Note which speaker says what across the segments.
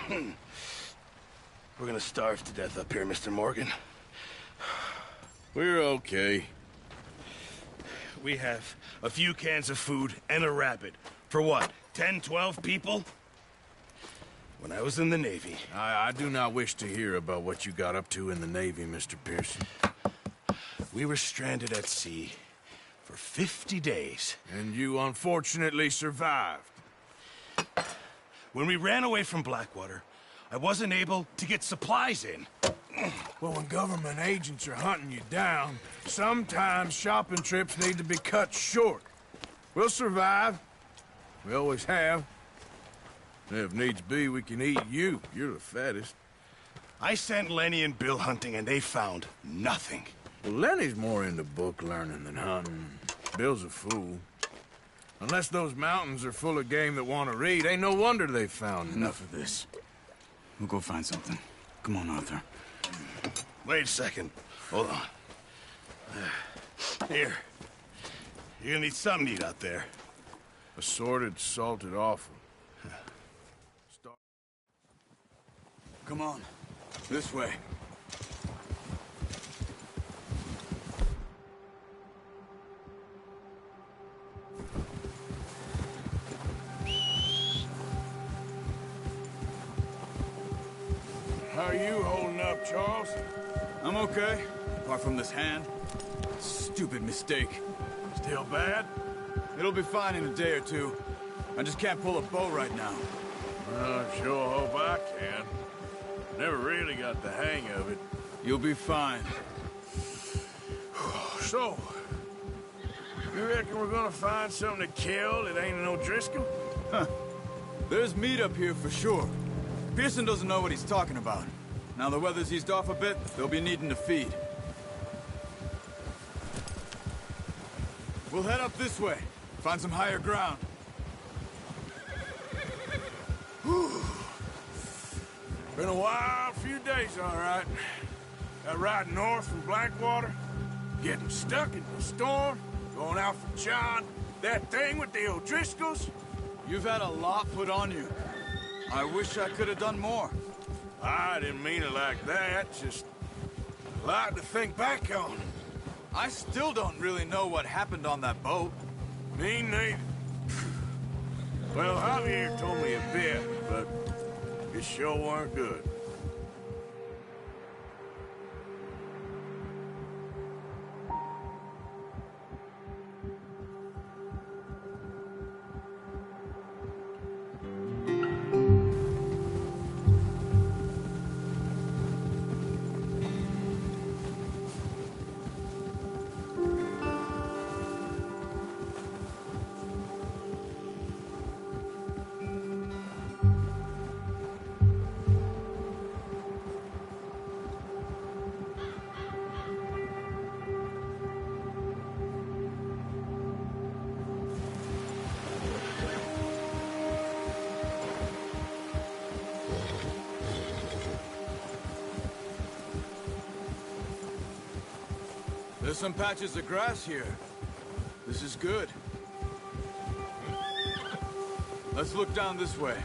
Speaker 1: We're gonna starve to death up here, Mr. Morgan.
Speaker 2: We're okay.
Speaker 1: We have a few cans of food and a rabbit. For what, 10, 12 people? When I was in the Navy...
Speaker 2: I do not wish to hear about what you got up to in the Navy, Mr. Pearson.
Speaker 1: We were stranded at sea for 50 days.
Speaker 2: And you unfortunately survived.
Speaker 1: When we ran away from Blackwater, I wasn't able to get supplies in.
Speaker 2: Well, when government agents are hunting you down, sometimes shopping trips need to be cut short. We'll survive. We always have. If needs be, we can eat you. You're the fattest.
Speaker 1: I sent Lenny and Bill hunting, and they found nothing.
Speaker 2: Well, Lenny's more into book learning than hunting. Bill's a fool. Unless those mountains are full of game that want to read, ain't no wonder they found
Speaker 3: Enough of this. We'll go find something. Come on, Arthur.
Speaker 1: Wait a second. Hold on. Here. You're gonna need something to eat out there.
Speaker 2: Assorted, salted offal.
Speaker 3: Come on. This way.
Speaker 2: How are you holding up, Charles?
Speaker 3: I'm okay, apart from this hand. Stupid mistake.
Speaker 2: Still bad?
Speaker 3: It'll be fine in a day or two. I just can't pull a bow right now.
Speaker 2: I sure hope I can. Never really got the hang of it.
Speaker 3: You'll be fine.
Speaker 2: So, you reckon we're gonna find something to kill that ain't an O'Driscoll?
Speaker 3: Huh. There's meat up here for sure. Pearson doesn't know what he's talking about. Now the weather's eased off a bit, they'll be needing to feed. We'll head up this way. Find some higher ground.
Speaker 2: Whew. Been a wild few days, all right. That ride north from Blackwater, getting stuck in the storm, going out for John, that thing with the O'Driscolls.
Speaker 3: You've had a lot put on you. I wish I could have done more.
Speaker 2: I didn't mean it like that, just a lot to think back on.
Speaker 3: I still don't really know what happened on that boat.
Speaker 2: Me neither. Well, Javier told me a bit, but it sure weren't good.
Speaker 3: There's some patches of grass here. This is good. Let's look down this way.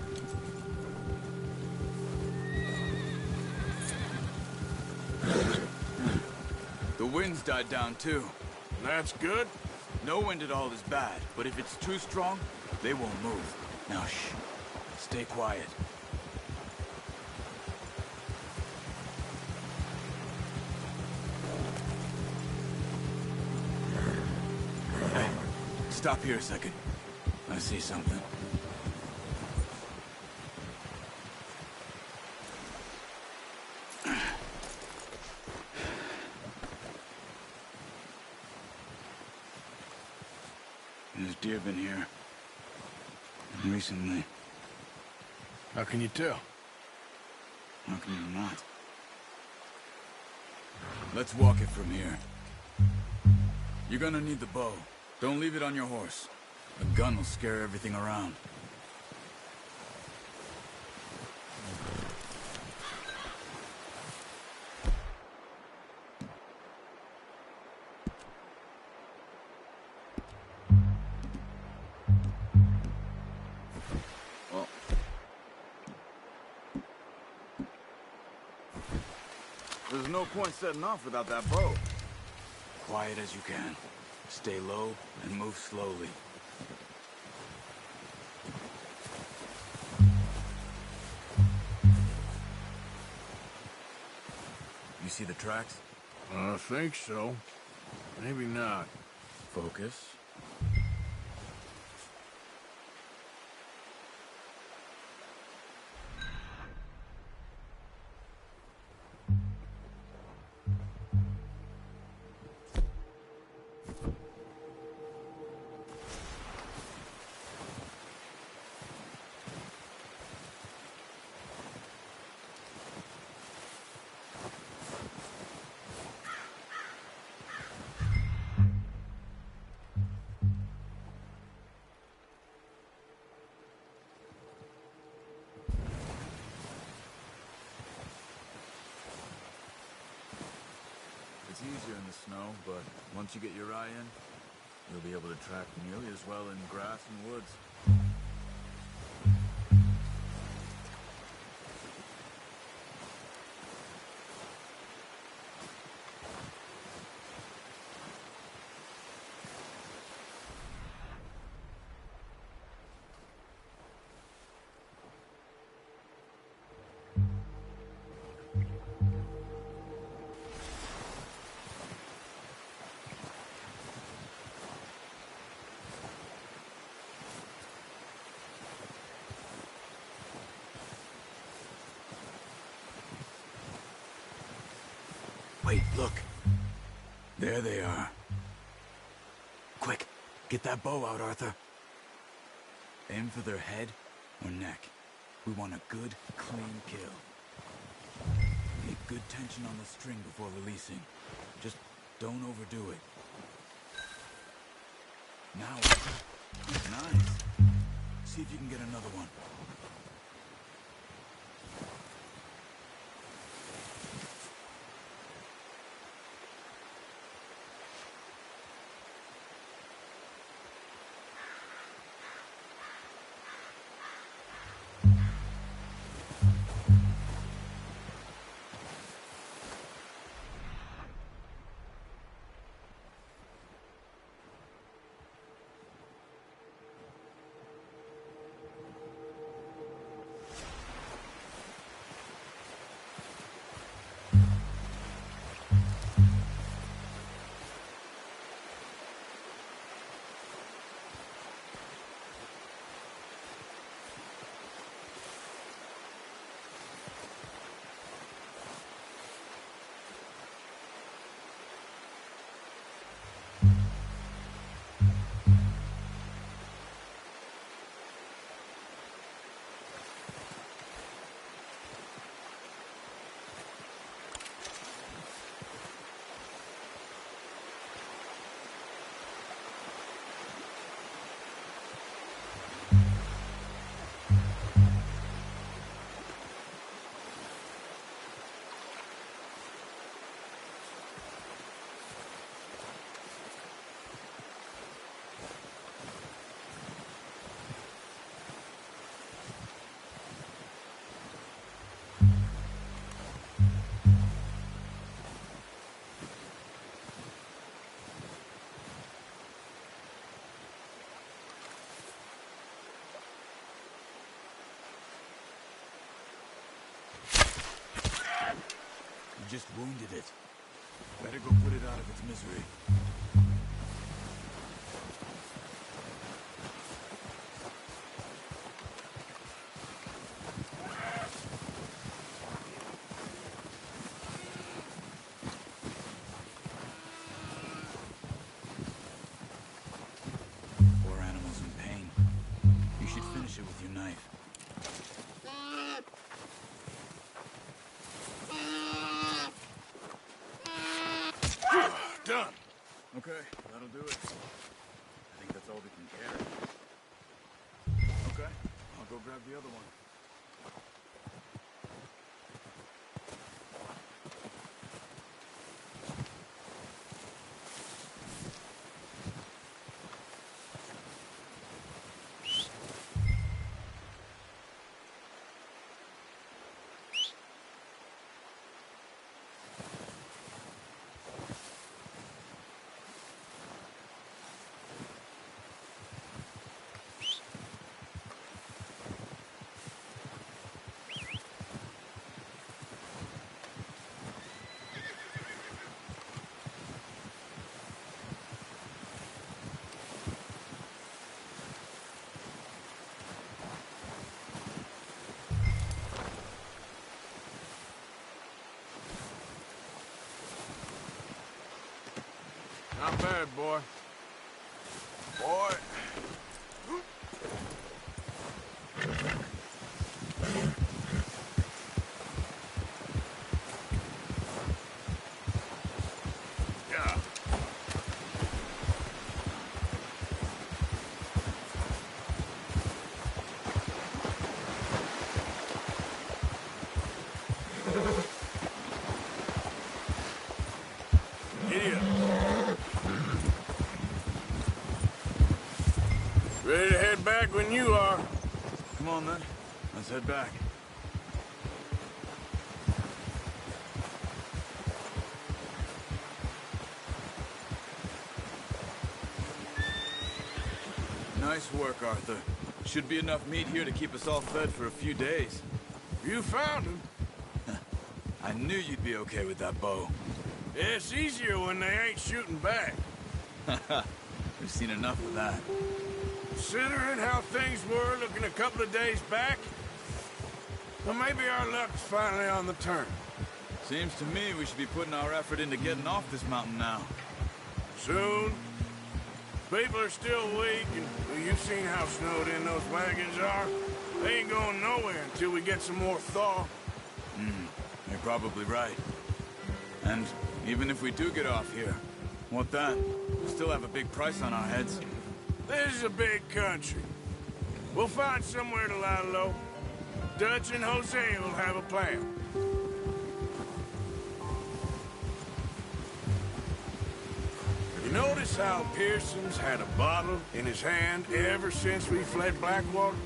Speaker 3: The wind's died down too.
Speaker 2: That's good.
Speaker 3: No wind at all is bad, but if it's too strong, they won't move. Now shh. Stay quiet. Hey, stop here a second. I see something. There's deer been here. Recently.
Speaker 2: How can you tell?
Speaker 3: How can you not? Let's walk it from here. You're gonna need the bow. Don't leave it on your horse. A gun will scare everything around. There's no point setting off without that bow. Quiet as you can. Stay low and move slowly. You see the tracks?
Speaker 2: I think so. Maybe not.
Speaker 3: Focus. It's easier in the snow, but once you get your eye in, you'll be able to track nearly as well in grass and woods. Wait, look. There they are. Quick, get that bow out, Arthur. Aim for their head or neck. We want a good, clean kill. Keep good tension on the string before releasing. Just don't overdo it. Now, nice. See if you can get another one. You just wounded it. Better go put it out of its misery. Poor animal's in pain. You should finish it with your knife.
Speaker 1: Done.
Speaker 3: Okay, that'll do it. I think that's all we can carry. Okay, I'll go grab the other one.
Speaker 2: Not bad, boy. Boy. Yeah. Giddy up. Ready to head back when you are.
Speaker 3: Come on, then. Let's head back. Nice work, Arthur. Should be enough meat here to keep us all fed for a few days.
Speaker 2: You found him.
Speaker 3: I knew you'd be okay with that bow.
Speaker 2: It's easier when they ain't shooting back.
Speaker 3: We've seen enough of that.
Speaker 2: Considering how things were looking a couple of days back, well, maybe our luck's finally on the turn.
Speaker 3: Seems to me we should be putting our effort into getting off this mountain now.
Speaker 2: Soon. People are still weak, and well, you've seen how snowed in those wagons are. They ain't going nowhere until we get some more thaw.
Speaker 3: You're probably right. And even if we do get off here, what then? We still have a big price on our heads.
Speaker 2: This is a big country. We'll find somewhere to lie low. Dutch and Hosea will have a plan. You notice how Pearson's had a bottle in his hand ever since we fled Blackwater?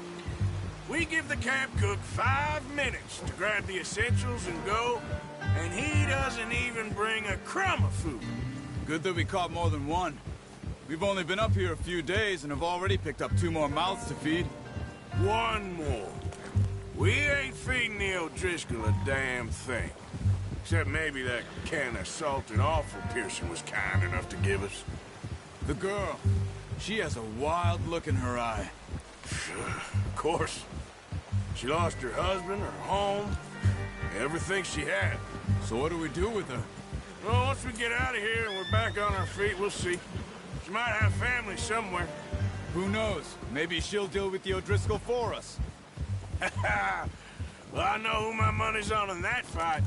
Speaker 2: We give the camp cook 5 minutes to grab the essentials and go, and he doesn't even bring a crumb of food.
Speaker 3: Good that we caught more than one. We've only been up here a few days and have already picked up 2 more mouths to feed.
Speaker 2: One more. We ain't feeding the O'Driscoll a damn thing. Except maybe that can of salted offal Pearson was kind enough to give us.
Speaker 3: The girl, she has a wild look in her eye.
Speaker 2: Of course. She lost her husband, her home, everything she had.
Speaker 3: So what do we do with her?
Speaker 2: Well, once we get out of here and we're back on our feet, we'll see. She might have family somewhere.
Speaker 3: Who knows? Maybe she'll deal with the O'Driscoll for us.
Speaker 2: Well, I know who my money's on in that fight.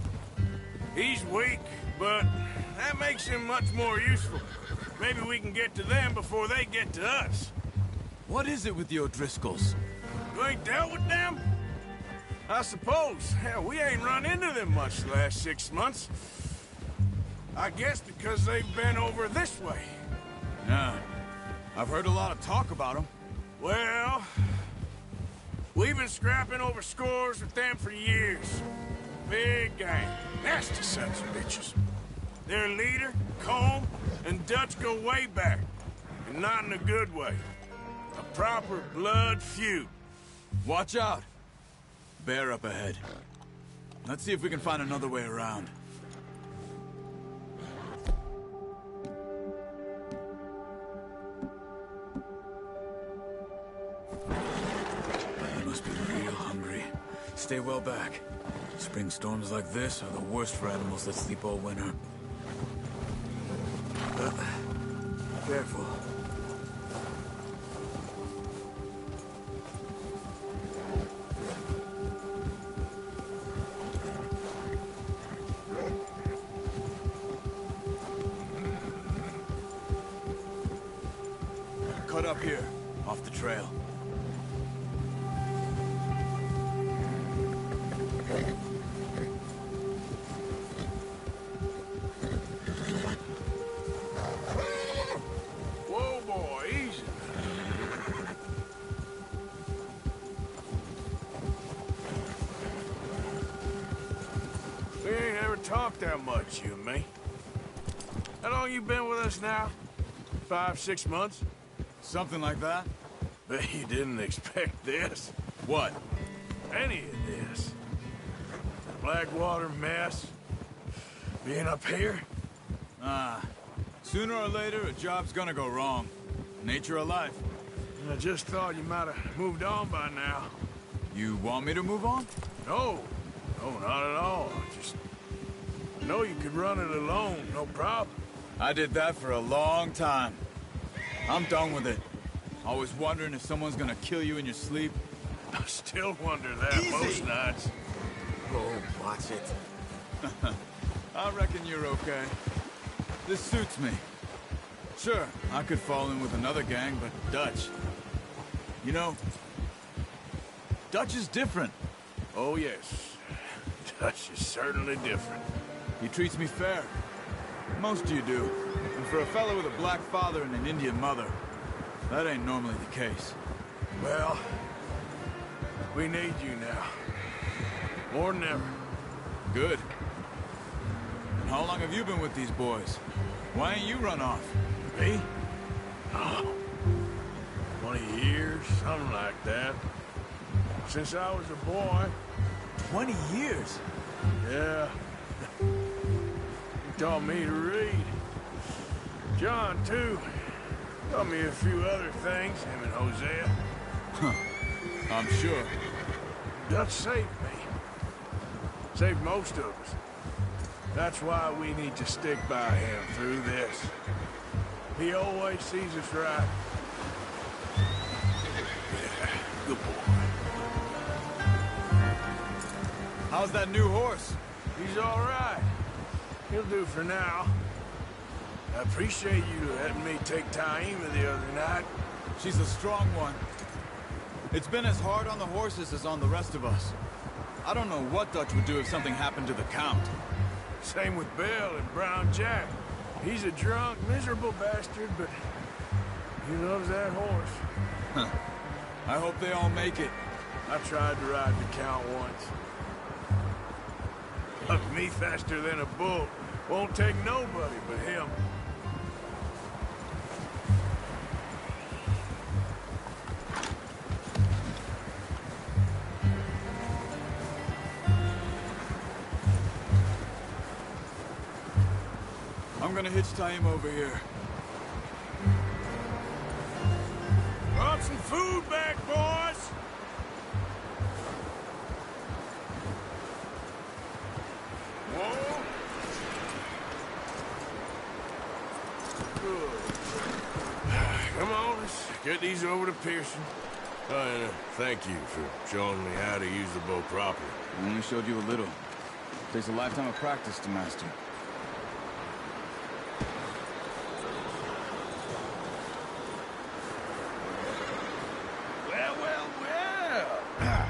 Speaker 2: He's weak, but that makes him much more useful. Maybe we can get to them before they get to us.
Speaker 3: What is it with the O'Driscolls?
Speaker 2: You ain't dealt with them? I suppose. Hell, we ain't run into them much the last 6 months. I guess because they've been over this way.
Speaker 3: Yeah. I've heard a lot of talk about them.
Speaker 2: Well, we've been scrapping over scores with them for years. Big gang. Nasty sons of bitches. Their leader, Colm, and Dutch go way back. And not in a good way. A proper blood feud.
Speaker 3: Watch out. Bear up ahead. Let's see if we can find another way around. They must be real hungry. Stay well back. Spring storms like this are the worst for animals that sleep all winter. Careful. Cut up here, off the trail.
Speaker 2: Whoa, boy, easy. We ain't ever talked that much, you and me. How long you been with us now? 5, 6 months?
Speaker 3: Something like that?
Speaker 2: Bet you didn't expect this.
Speaker 3: What?
Speaker 2: Any of this. Blackwater mess. Being up here.
Speaker 3: Sooner or later, a job's gonna go wrong. Nature of life.
Speaker 2: I just thought you might have moved on by now.
Speaker 3: You want me to move on?
Speaker 2: No. No, not at all. I know you could run it alone, no problem.
Speaker 3: I did that for a long time. I'm done with it. Always wondering if someone's gonna kill you in your sleep.
Speaker 2: I still wonder that most nights.
Speaker 4: Oh, watch it.
Speaker 3: I reckon you're okay. This suits me. Sure, I could fall in with another gang, but Dutch... You know, Dutch is different.
Speaker 2: Oh, yes. Dutch is certainly different.
Speaker 3: He treats me fair. Most of you do. And for a fellow with a black father and an Indian mother, that ain't normally the case.
Speaker 2: Well, we need you now. More than ever.
Speaker 3: Good. And how long have you been with these boys? Why ain't you run off?
Speaker 2: Me? Oh, 20 years, something like that. Since I was a boy.
Speaker 3: 20 years?
Speaker 2: Yeah. He taught me to read. John, too. Taught me a few other things, him and Hosea.
Speaker 3: I'm sure.
Speaker 2: Dutch saved me. Saved most of us. That's why we need to stick by him through this. He always sees us right. Yeah, good boy.
Speaker 3: How's that new horse?
Speaker 2: He's all right. He'll do for now. I appreciate you letting me take Taima the other night.
Speaker 3: She's a strong one. It's been as hard on the horses as on the rest of us. I don't know what Dutch would do if something happened to the Count.
Speaker 2: Same with Bill and Brown Jack. He's a drunk, miserable bastard, but he loves that horse.
Speaker 3: I hope they all make it.
Speaker 2: I tried to ride the Count once. Hugged me faster than a bull. Won't take nobody but him.
Speaker 3: I'm gonna hitch Taim over here.
Speaker 2: Brought some food back, boys! Whoa! Good. Come on, let's get these over to Pearson. And thank you for showing me how to use the bow properly.
Speaker 3: I only showed you a little. Takes a lifetime of practice to master.
Speaker 2: Well, well, well.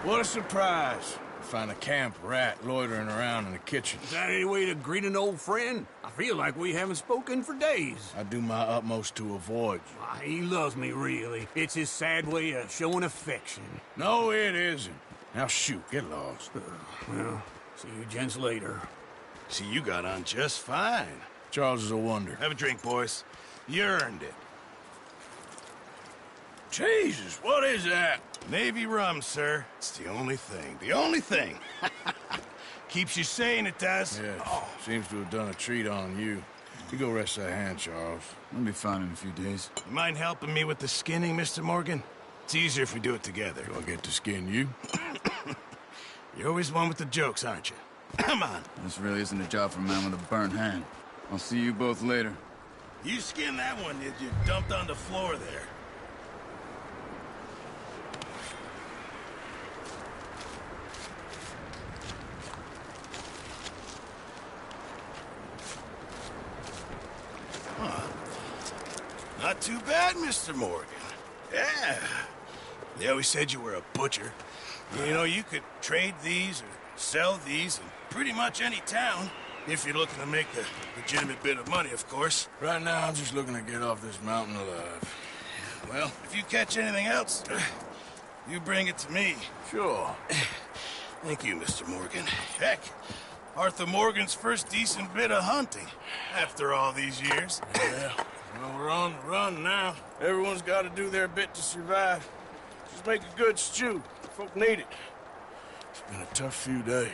Speaker 2: What a surprise. Find a camp rat loitering around in the kitchen.
Speaker 4: Is that any way to greet an old friend? I feel like we haven't spoken for days.
Speaker 2: I do my utmost to avoid you.
Speaker 4: Why, he loves me, really. It's his sad way of showing affection.
Speaker 2: No, it isn't. Now shoot, get lost.
Speaker 4: Well, see you gents later.
Speaker 1: See, you got on just fine.
Speaker 2: Charles is a wonder.
Speaker 1: Have a drink, boys. You earned it.
Speaker 2: Jesus, what is that?
Speaker 1: Navy rum, sir. It's the only thing. The only thing. Keeps you sane, it does.
Speaker 2: Yes, seems to have done a treat on you. You go rest that hand, Charles.
Speaker 3: I'll be fine in a few days.
Speaker 1: You mind helping me with the skinning, Mr. Morgan? It's easier if we do it together.
Speaker 2: Do I get to skin you?
Speaker 1: You're always one with the jokes, aren't you? Come on.
Speaker 3: This really isn't a job for a man with a burnt hand. I'll see you both later.
Speaker 1: You skinned that one you dumped on the floor there. Not too bad, Mr. Morgan. Yeah. They always said you were a butcher. You know, you could trade these or sell these in pretty much any town. If you're looking to make a legitimate bit of money, of course.
Speaker 2: Right now, I'm just looking to get off this mountain alive.
Speaker 1: Well, if you catch anything else, you bring it to me.
Speaker 2: Sure.
Speaker 1: Thank you, Mr. Morgan. Heck, Arthur Morgan's first decent bit of hunting after all these years.
Speaker 2: Yeah. Well, we're on the run now. Everyone's got to do their bit to survive. Just make a good stew. Folk need it. It's been a tough few days.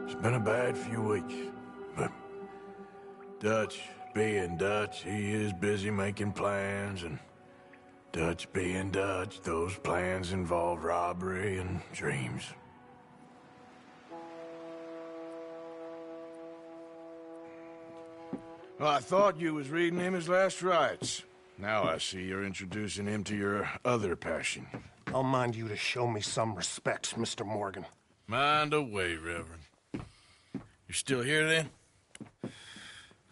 Speaker 2: It's been a bad few weeks, but Dutch being Dutch, he is busy making plans, and Dutch being Dutch, those plans involve robbery and dreams. Well, I thought you was reading him his last rites. Now I see you're introducing him to your other passion.
Speaker 5: I'll mind you to show me some respect, Mr. Morgan.
Speaker 2: Mind away, Reverend. You're still here, then?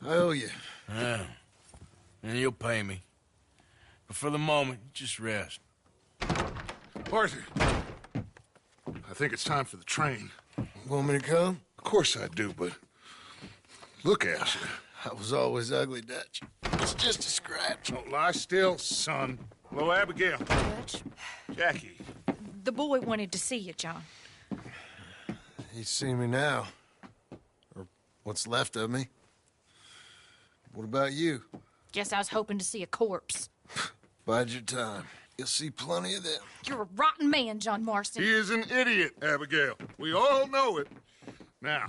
Speaker 1: I owe you.
Speaker 2: Yeah. And you'll pay me. But for the moment, just rest.
Speaker 6: Arthur, I think it's time for the train.
Speaker 1: Want me to come?
Speaker 6: Of course I do, but look at you.
Speaker 1: I was always ugly, Dutch. It's just a scratch.
Speaker 6: Don't lie still, son. Hello, Abigail.
Speaker 7: Dutch,
Speaker 6: Jackie.
Speaker 7: the boy wanted to see you, John.
Speaker 1: He's seen me now. Or what's left of me. What about you?
Speaker 7: Guess I was hoping to see a corpse.
Speaker 1: Bide your time. You'll see plenty of them.
Speaker 7: You're a rotten man, John Marston.
Speaker 6: He is an idiot, Abigail. We all know it. Now,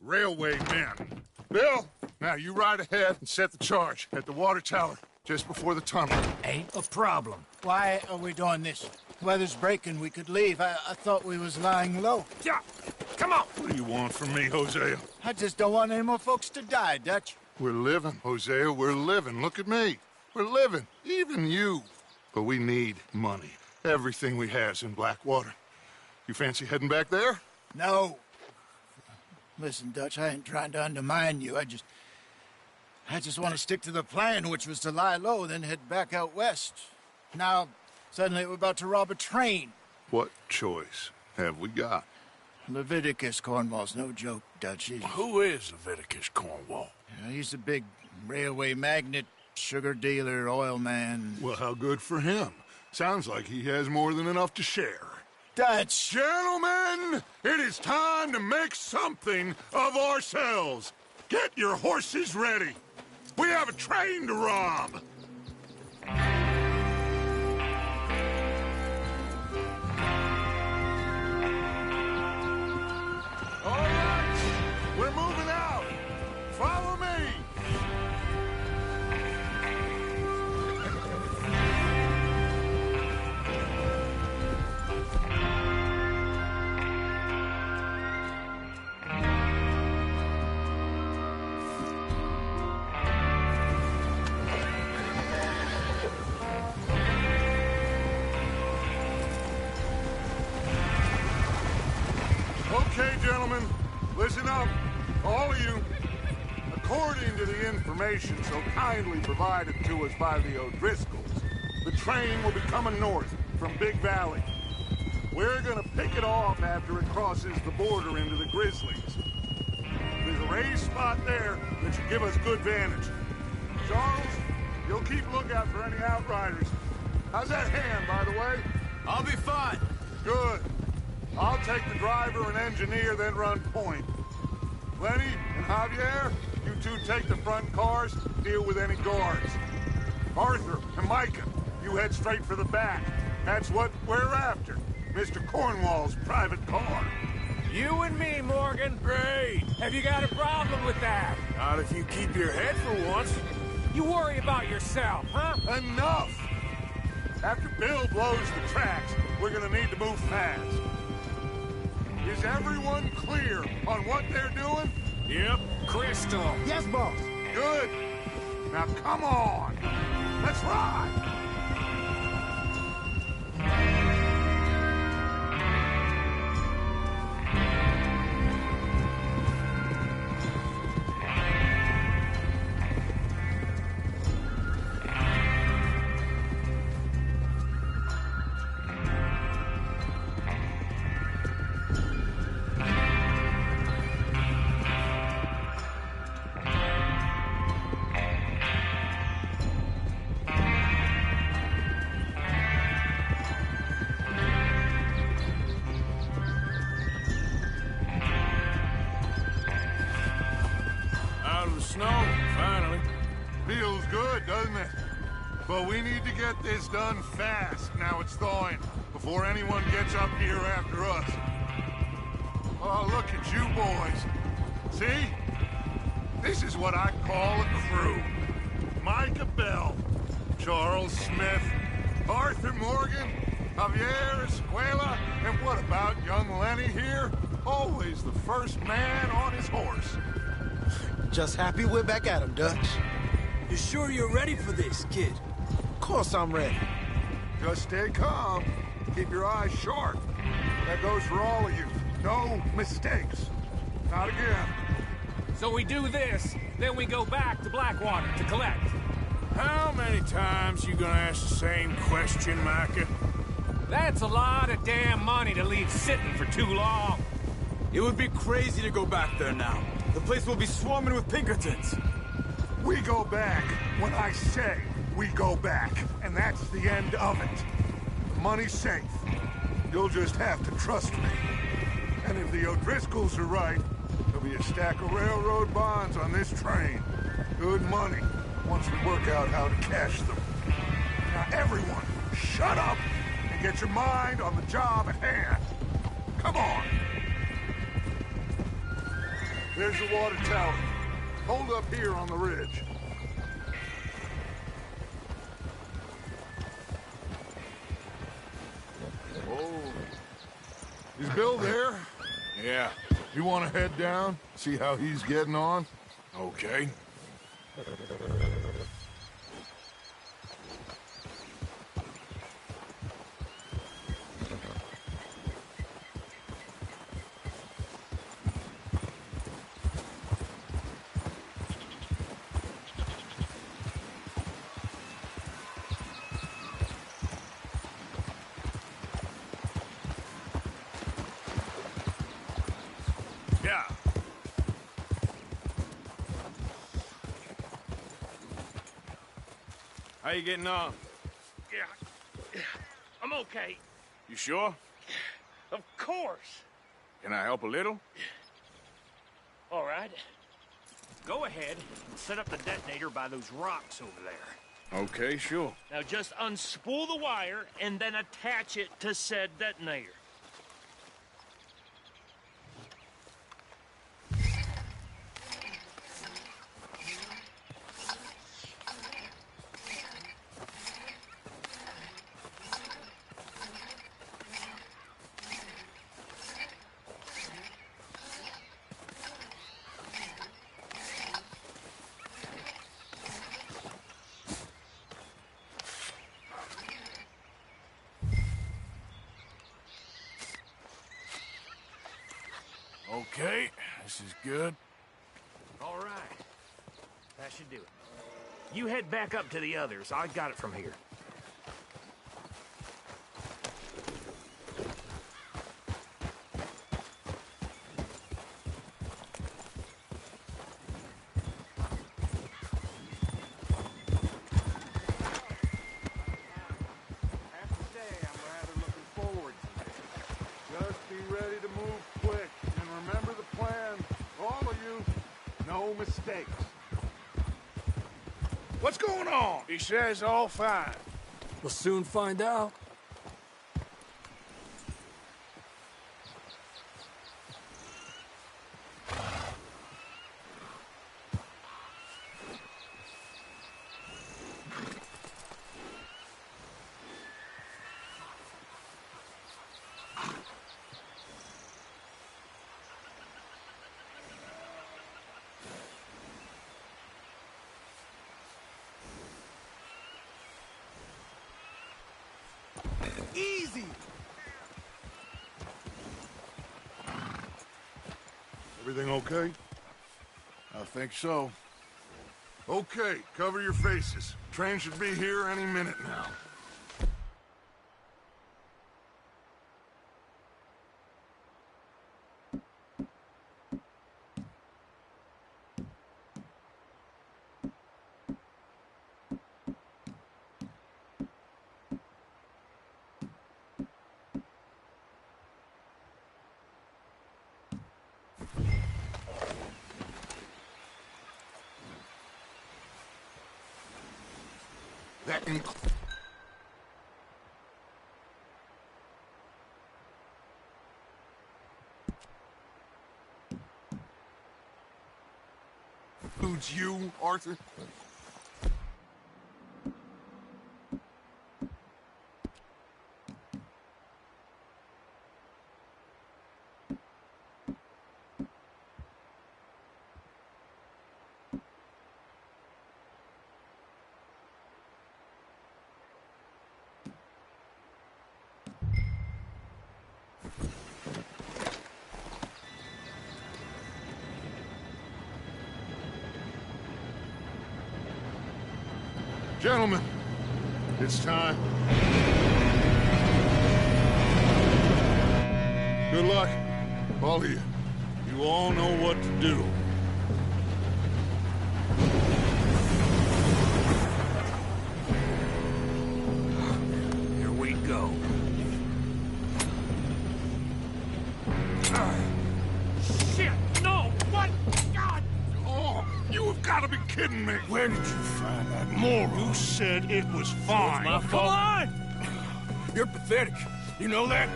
Speaker 6: railway men. Bill, now you ride ahead and set the charge at the water tower just before the tunnel.
Speaker 8: Ain't a problem. Why are we doing this? Weather's breaking. We could leave. I thought we was lying low.
Speaker 6: Yeah, come on. What do you want from me, Hosea?
Speaker 8: I just don't want any more folks to die, Dutch.
Speaker 6: We're living, Hosea. We're living. Look at me. We're living. Even you. But we need money. Everything we has in Blackwater. You fancy heading back there?
Speaker 8: No. Listen, Dutch, I ain't trying to undermine you. I just want to stick to the plan, which was to lie low, then head back out west. Now, suddenly we're about to rob a train.
Speaker 6: What choice have we got?
Speaker 8: Leviticus Cornwall's no joke, Dutch.
Speaker 2: Who is Leviticus Cornwall?
Speaker 8: He's a big railway magnate, sugar dealer, oil man.
Speaker 6: Well, how good for him. Sounds like he has more than enough to share.
Speaker 8: Dutch!
Speaker 6: Gentlemen, it is time to make something of ourselves. Get your horses ready. We have a train to rob. All right, we're moving out. Follow me. Okay, gentlemen, listen up, all of you. According to the information so kindly provided to us by the O'Driscolls, the train will be coming north from Big Valley. We're gonna pick it off after it crosses the border into the Grizzlies. There's a raised spot there that should give us good vantage. Charles, you'll keep lookout for any outriders. How's that hand, by the way?
Speaker 3: I'll be fine.
Speaker 6: Good. I'll take the driver and engineer, then run point. Lenny and Javier, you two take the front cars, deal with any guards. Arthur and Micah, you head straight for the back. That's what we're after. Mr. Cornwall's private car.
Speaker 9: You and me, Morgan. Great. Have you got a problem with that?
Speaker 2: Not if you keep your head for once.
Speaker 9: You worry about yourself, huh?
Speaker 6: Enough! After Bill blows the tracks, we're gonna need to move fast. Is everyone clear on what they're doing?
Speaker 2: Yep.
Speaker 9: Crystal.
Speaker 8: Yes, boss.
Speaker 6: Good. Now come on. Let's ride. Feels good, doesn't it? But we need to get this done fast, now it's thawing, before anyone gets up here after us. Oh, look at you boys. See? This is what I call a crew. Micah Bell, Charles Smith, Arthur Morgan, Javier Escuela, and what about young Lenny here? Always the first man on his horse.
Speaker 8: Just happy we're back at him, Dutch.
Speaker 3: You sure you're ready for this, kid?
Speaker 8: Of course I'm ready.
Speaker 6: Just stay calm. Keep your eyes sharp. That goes for all of you. No mistakes. Not again.
Speaker 9: So we do this, then we go back to Blackwater to collect.
Speaker 2: How many times you gonna ask the same question, Micah?
Speaker 9: That's a lot of damn money to leave sitting for too long.
Speaker 3: It would be crazy to go back there now. The place will be swarming with Pinkertons.
Speaker 6: We go back when I say we go back, and that's the end of it. The money's safe. You'll just have to trust me. And if the O'Driscolls are right, there'll be a stack of railroad bonds on this train. Good money, once we work out how to cash them. Now everyone, shut up and get your mind on the job at hand. Come on. There's the water tower. Hold up here on the ridge. Oh. Is Bill there?
Speaker 2: Yeah.
Speaker 6: You want to head down? See how he's getting on?
Speaker 2: Okay. Yeah. How you getting on?
Speaker 10: Yeah, I'm okay.
Speaker 2: You sure?
Speaker 10: Of course.
Speaker 2: Can I help a little?
Speaker 10: All right. Go ahead and set up the detonator by those rocks over there.
Speaker 2: Okay, sure.
Speaker 10: Now just unspool the wire and then attach it to said detonator.
Speaker 2: Okay, this is good.
Speaker 10: All right. That should do it. You head back up to the others. I got it from here.
Speaker 6: Just be ready to move quick. And remember the plan. All of you, no mistakes.
Speaker 2: What's going on? He says all fine.
Speaker 9: We'll soon find out.
Speaker 8: Easy!
Speaker 6: Everything okay?
Speaker 2: I think so.
Speaker 6: Okay, cover your faces. Train should be here any minute now. That Who's you, Arthur? Gentlemen, it's time. Good luck, all of you. You all know what to do.
Speaker 4: Here we go.
Speaker 10: Shit! No! What? God!
Speaker 6: Oh, you have got to be kidding me.
Speaker 2: Where did you find that moron?
Speaker 6: You said it was fine.
Speaker 2: My
Speaker 10: Come
Speaker 2: fault.
Speaker 10: on!
Speaker 2: You're pathetic. You know that?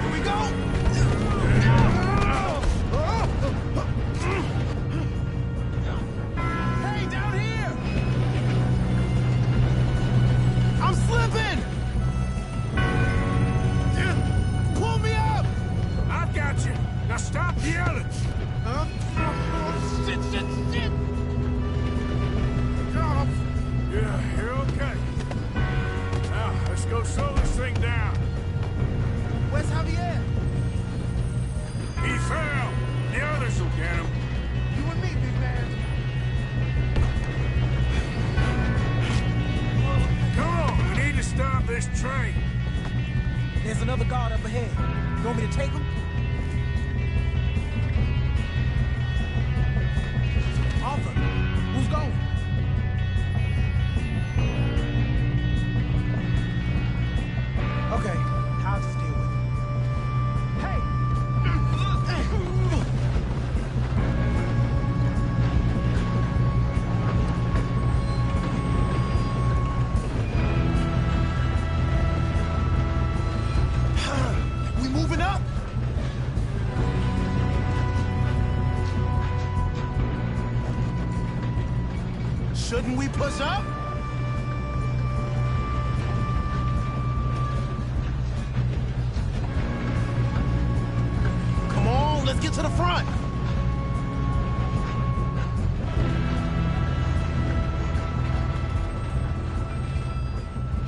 Speaker 2: Here we go! Hey, down here! I'm slipping! Pull me up!
Speaker 4: I've got you. Now stop yelling.
Speaker 2: Huh? Shit!
Speaker 4: Yeah, you're okay. Now, let's go slow this thing down.
Speaker 2: Where's Javier?
Speaker 4: He fell. The others will get him.
Speaker 2: You and me, big man.
Speaker 4: Come on, we need to stop this train.
Speaker 9: There's another guard up ahead. You want me to take him? Arthur, who's going? Okay, I'll just deal with it. Hey!
Speaker 2: We moving up? Shouldn't we push up? Come on, let's get to the front.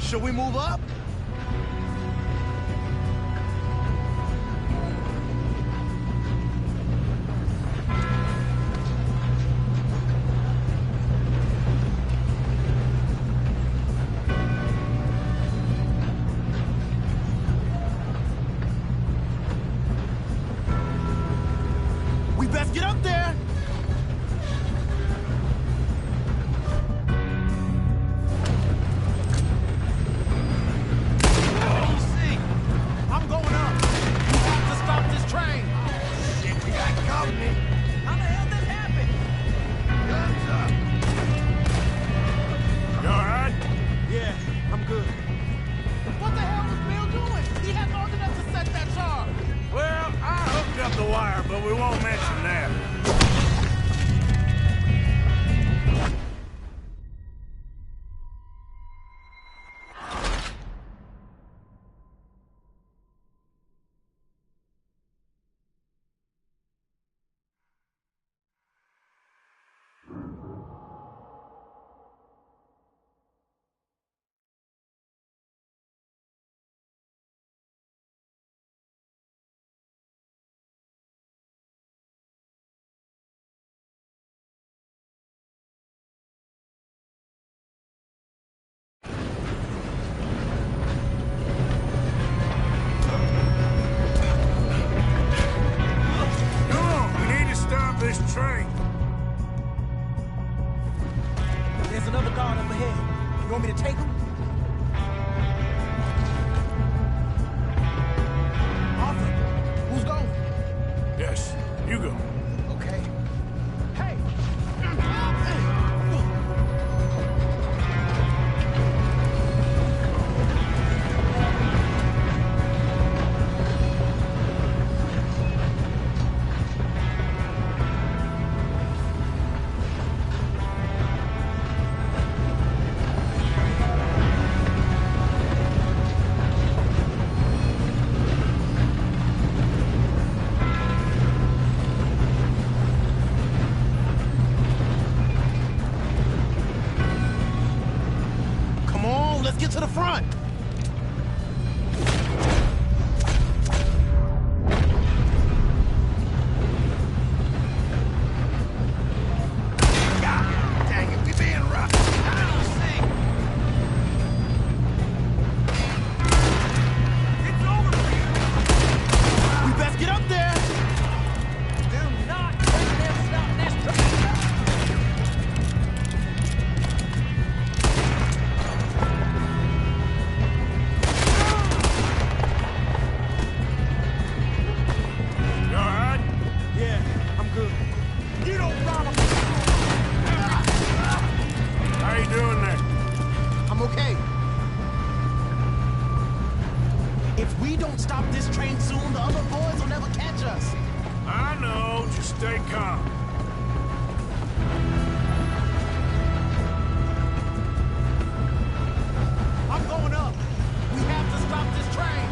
Speaker 2: Should we move up? We best get up there. Easy. I'm going up. You have to stop this train. Shit, we got company. How the hell did that happen? Guns up.
Speaker 4: You all right?
Speaker 9: Yeah, I'm good.
Speaker 2: What the hell was Bill doing? He had long enough to set that charge.
Speaker 4: Well, I hooked up the wire, but we won't mention that. Come on, we need to stop this train.
Speaker 9: There's another guard up ahead. You want me to take him? Arthur, who's going?
Speaker 4: Yes, you go.
Speaker 9: Okay. Hey!
Speaker 8: get to the front.
Speaker 1: Dang it, we being rough.
Speaker 9: It's over for you!
Speaker 8: We best get up there.
Speaker 9: Do not let them stop this train!
Speaker 2: You all right?
Speaker 8: Yeah, I'm good.
Speaker 9: You don't rob 'em.
Speaker 2: How you doing there?
Speaker 8: I'm okay. If we don't stop this train soon, the other boys will never catch us.
Speaker 2: I know. Just stay calm.
Speaker 8: I'm going up. We have to stop this train.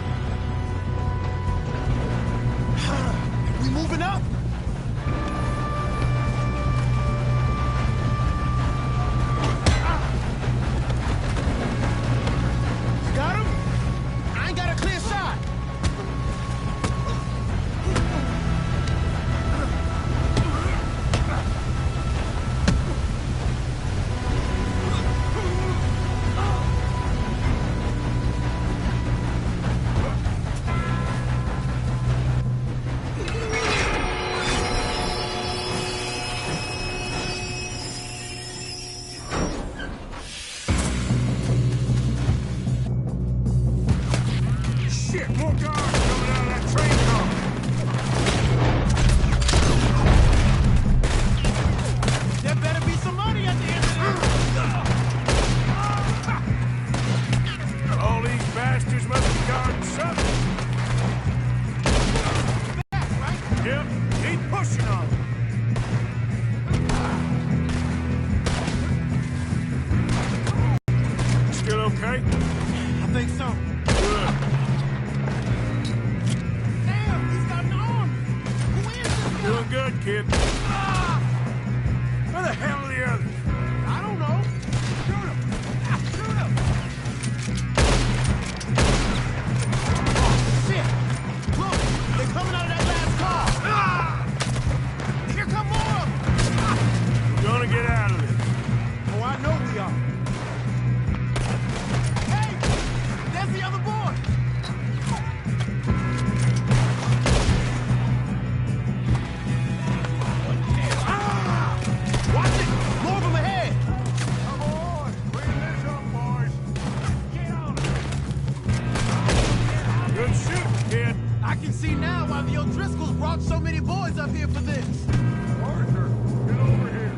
Speaker 8: We moving up? You got him? I ain't got a clear shot.
Speaker 2: Shit, more guards coming out of that train car.
Speaker 8: There better be some money at the end of
Speaker 2: All these bastards must be guarding something. Yep, keep pushing on. Still okay?
Speaker 8: I think so.
Speaker 2: Good.
Speaker 8: Damn, he's got an arm. Who is this guy?
Speaker 2: Doing good, kid. Where the hell are the others?
Speaker 8: I don't know. Shoot him. Shoot him. Oh, shit. Look, they're coming out of that last car. Here come more of them.
Speaker 2: We're gonna get out of this.
Speaker 8: Oh, I know we are. Hey, there's the other boy. Ah! Watch it. More of them ahead.
Speaker 6: Come on, clean this up, boys. Get on it.
Speaker 2: Good shooting, kid.
Speaker 8: I can see now why the O'Driscolls brought so many boys up here for this.
Speaker 6: Arthur, get over here.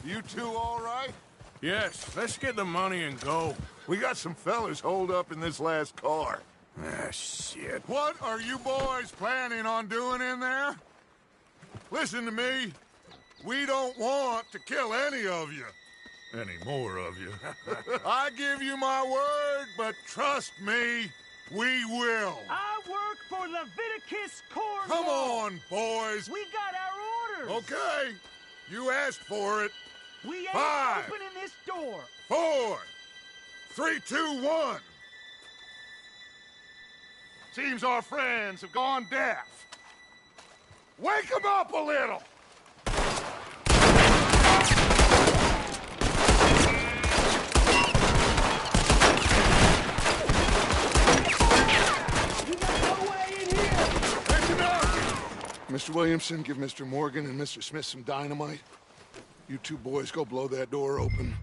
Speaker 6: You two all right?
Speaker 2: Yes, let's get the money and go.
Speaker 6: We got some fellas holed up in this last car.
Speaker 2: Ah, shit.
Speaker 6: What are you boys planning on doing in there? Listen to me. We don't want to kill any of you. Any more of you. I give you my word, but trust me, we will.
Speaker 9: I work for Leviticus Corps.
Speaker 6: Come on, boys.
Speaker 9: We got our orders.
Speaker 6: Okay. You asked for it.
Speaker 9: We ain't
Speaker 6: 5,
Speaker 9: opening this door.
Speaker 6: 4, 3, 2, 1. Seems our friends have gone deaf. Wake them up a little. Listen up. Mr. Williamson, give Mr. Morgan and Mr. Smith some dynamite. You two boys go blow that door open.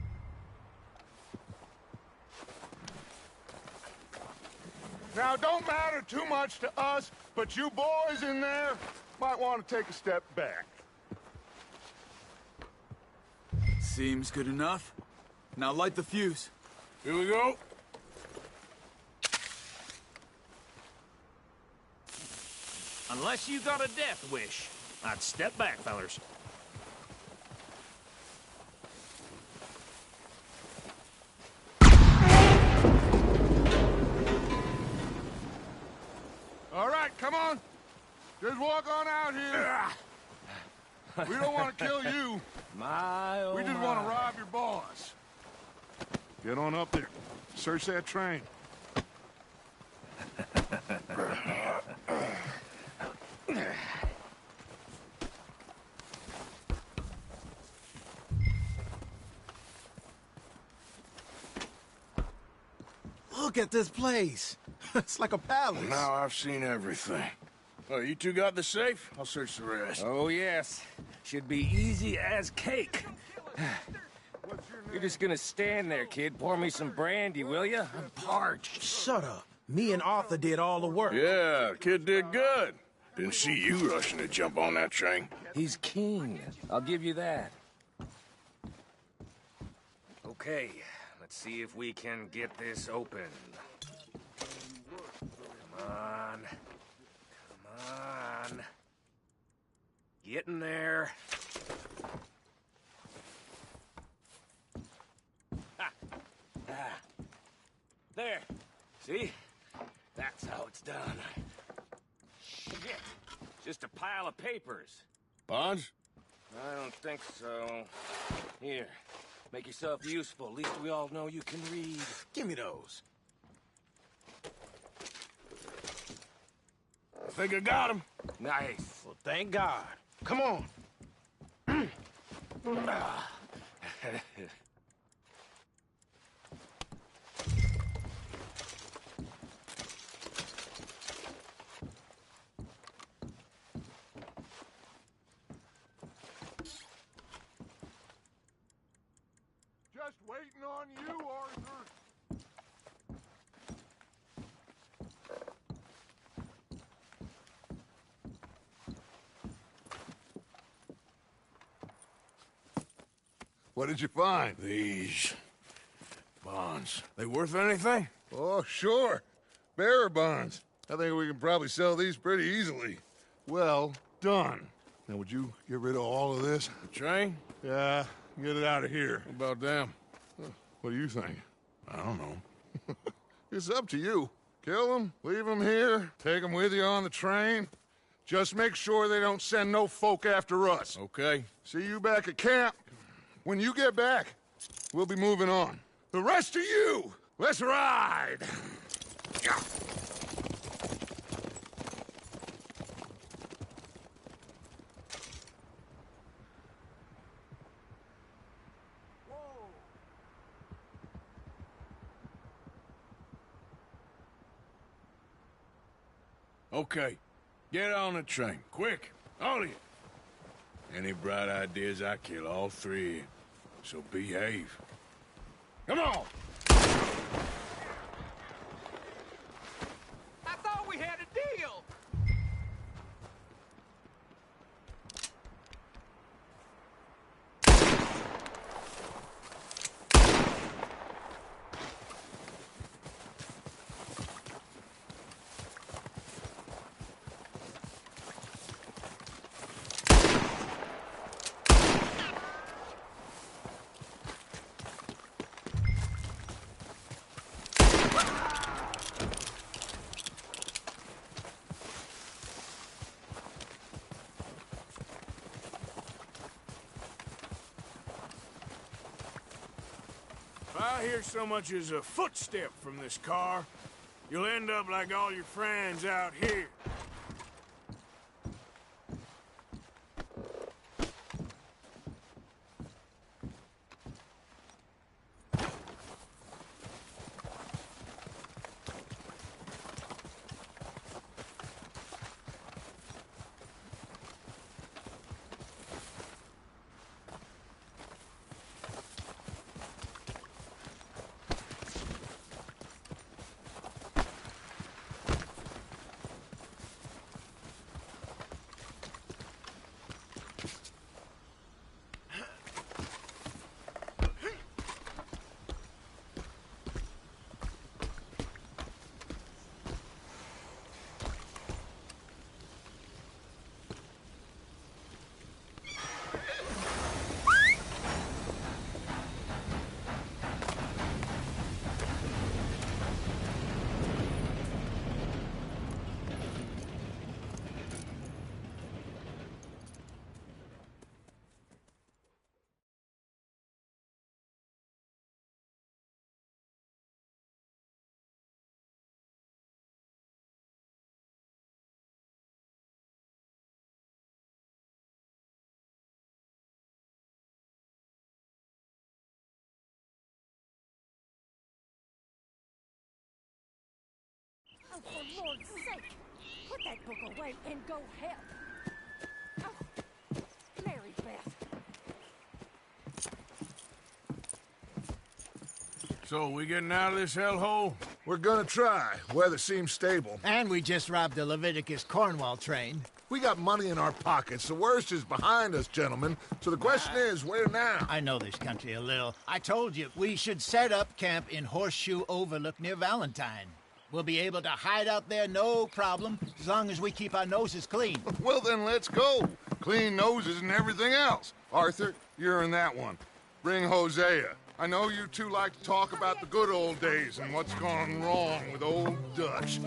Speaker 6: Now, don't matter too much to us, but you boys in there might want to take a step back.
Speaker 3: Seems good enough. Now light the fuse.
Speaker 2: Here we go.
Speaker 10: Unless you got a death wish, I'd step back, fellers.
Speaker 6: All right, come on. Just walk on out here. We don't want to kill you. We just want to rob your boss. Get on up there. Search that train.
Speaker 8: Look at this place. It's like a palace.
Speaker 2: Now I've seen everything. Oh, you two got the safe? I'll search the rest.
Speaker 9: Oh, yes. Should be easy as cake. You're just gonna stand there, kid. Pour me some brandy, will you? I'm parched.
Speaker 8: Shut up. Me and Arthur did all the work.
Speaker 2: Yeah, kid did good. Didn't see you rushing to jump on that train.
Speaker 9: He's keen. I'll give you that. Okay, let's see if we can get this open. Come on. Come on. Get in there. Ha. Ah. There. See? That's how it's done. Shit. Just a pile of papers.
Speaker 2: Bonds?
Speaker 9: I don't think so. Here. Make yourself useful. At least we all know you can read.
Speaker 8: Give me those.
Speaker 2: I think I got him.
Speaker 9: Nice.
Speaker 8: Well, thank God. Come on.
Speaker 6: Just waiting on you, Arthur. What did you find?
Speaker 2: These bonds. They worth anything?
Speaker 6: Oh, sure. Bearer bonds. I think we can probably sell these pretty easily. Well done. Now, would you get rid of all of this?
Speaker 2: The train?
Speaker 6: Yeah, get it out of here.
Speaker 2: What about them?
Speaker 6: What do you think?
Speaker 2: I don't know.
Speaker 6: It's up to you. Kill them, leave them here, take them with you on the train. Just make sure they don't send no folk after us.
Speaker 2: Okay.
Speaker 6: See you back at camp. When you get back, we'll be moving on. The rest of you, let's ride!
Speaker 2: Okay. Get on the train. Quick. All of you. Any bright ideas, I kill all three of you. So behave. Come on!
Speaker 9: I thought we had a deal.
Speaker 2: If I hear so much as a footstep from this car, you'll end up like all your friends out here.
Speaker 11: for Lord's sake, put that book away and go help. Oh, Mary Beth.
Speaker 2: So, we getting out of this hellhole?
Speaker 12: We're gonna try. Weather seems stable.
Speaker 8: And we just robbed the Leviticus Cornwall train.
Speaker 12: We got money in our pockets. The worst is behind us, gentlemen. So the question is, where now?
Speaker 8: I know this country a little. I told you, we should set up camp in Horseshoe Overlook near Valentine. We'll be able to hide out there, no problem, as long as we keep our noses clean.
Speaker 6: Well, then let's go. Clean noses and everything else. Arthur, you're in that one. Bring Hosea. I know you two like to talk about the good old days and what's gone wrong with old Dutch.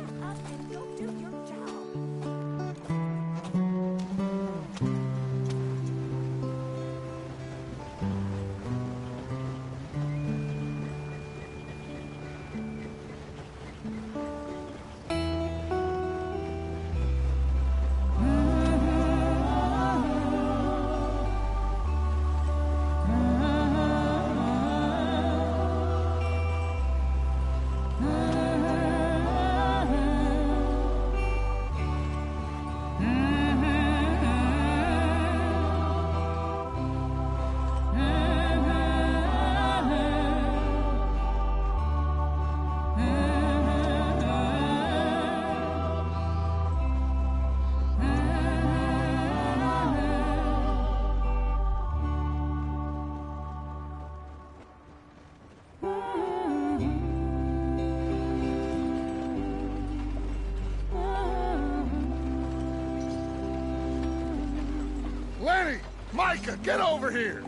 Speaker 6: Lenny! Micah, get over here!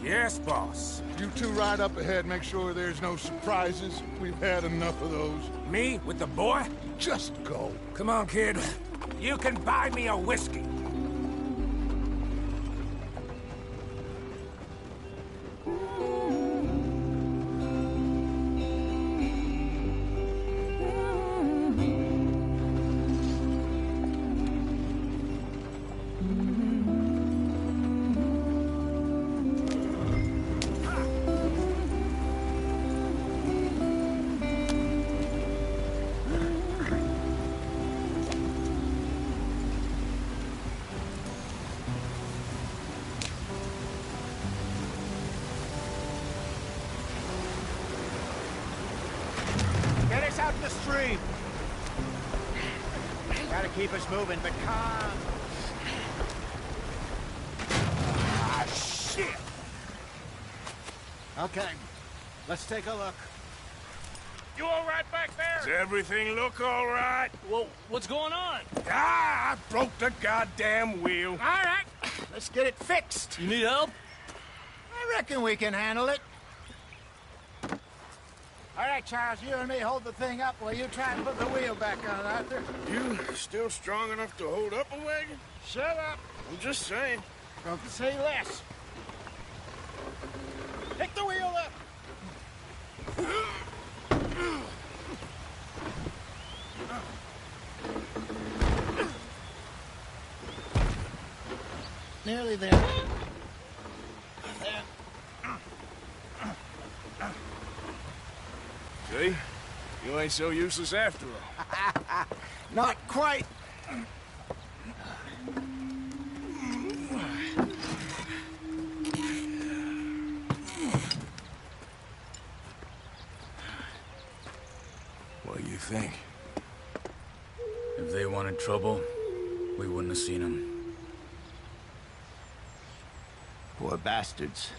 Speaker 4: Yes, boss.
Speaker 6: You two ride up ahead, make sure there's no surprises. We've had enough of those.
Speaker 4: Me with the boy?
Speaker 6: Just go.
Speaker 4: Come on, kid. You can buy me a whiskey.
Speaker 8: Out the stream. Gotta keep us moving, but calm. Ah, shit! Okay, let's take a look.
Speaker 10: You all right back there?
Speaker 2: Does everything look all right?
Speaker 10: Well, what's going on?
Speaker 2: Ah, I broke the goddamn wheel.
Speaker 8: All right, let's get it fixed.
Speaker 10: You need help?
Speaker 8: I reckon we can handle it. All right, Charles, you and me hold the thing up while you try and put the wheel back on, Arthur.
Speaker 2: You still strong enough to hold up a wagon?
Speaker 8: Shut up.
Speaker 2: I'm just saying.
Speaker 8: Don't say less. Pick the wheel up. Nearly there. There.
Speaker 2: See? You ain't so useless after all.
Speaker 8: Not quite.
Speaker 2: What do you think?
Speaker 3: If they wanted trouble, we wouldn't have seen them.
Speaker 8: Poor bastards.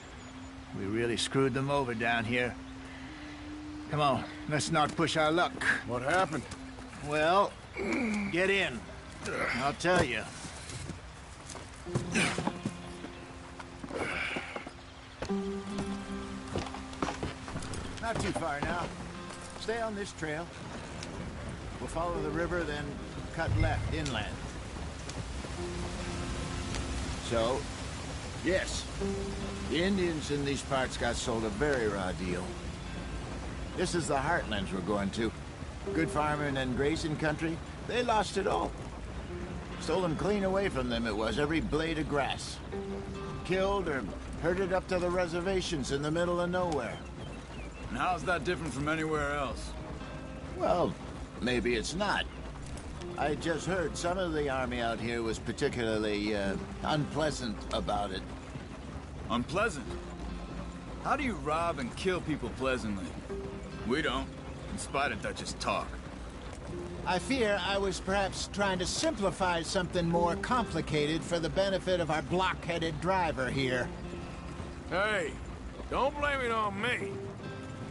Speaker 8: We really screwed them over down here. Come on, let's not push our luck.
Speaker 2: What happened?
Speaker 8: Well, get in. I'll tell you. Not too far now. Stay on this trail. We'll follow the river, then cut left inland. So, yes, the Indians in these parts got sold a very raw deal. This is the heartlands we're going to. Good farming and grazing country, they lost it all. Stolen clean away from them it was, every blade of grass. Killed or herded up to the reservations in the middle of nowhere.
Speaker 3: And how's that different from anywhere else?
Speaker 8: Well, maybe it's not. I just heard some of the army out here was particularly unpleasant about it.
Speaker 3: Unpleasant? How do you rob and kill people pleasantly? We don't, in spite of Dutch's talk.
Speaker 8: I fear I was perhaps trying to simplify something more complicated for the benefit of our blockheaded driver here.
Speaker 2: Hey, don't blame it on me.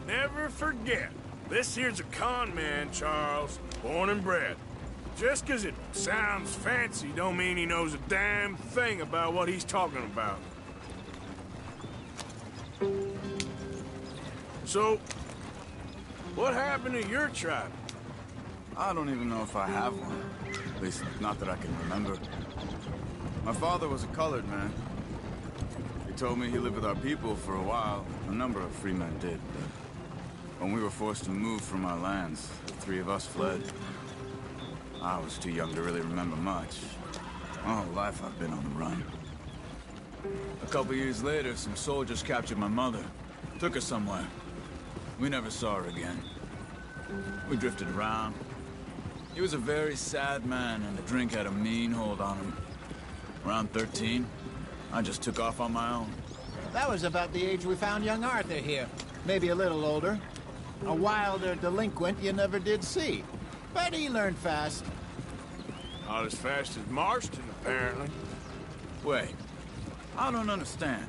Speaker 2: Never forget, this here's a con man, Charles, born and bred. Just 'cause it sounds fancy don't mean he knows a damn thing about what he's talking about. So, what happened to your tribe?
Speaker 3: I don't even know if I have one. At least, not that I can remember. My father was a colored man. He told me he lived with our people for a while. A number of free men did, but when we were forced to move from our lands, the three of us fled. I was too young to really remember much. My whole life I've been on the run. A couple years later, some soldiers captured my mother. Took her somewhere. We never saw her again. We drifted around. He was a very sad man, and the drink had a mean hold on him. Around 13, I just took off on my own.
Speaker 8: That was about the age we found young Arthur here. Maybe a little older. A wilder delinquent you never did see. But he learned fast.
Speaker 2: Not as fast as Marston, apparently.
Speaker 3: Wait, I don't understand.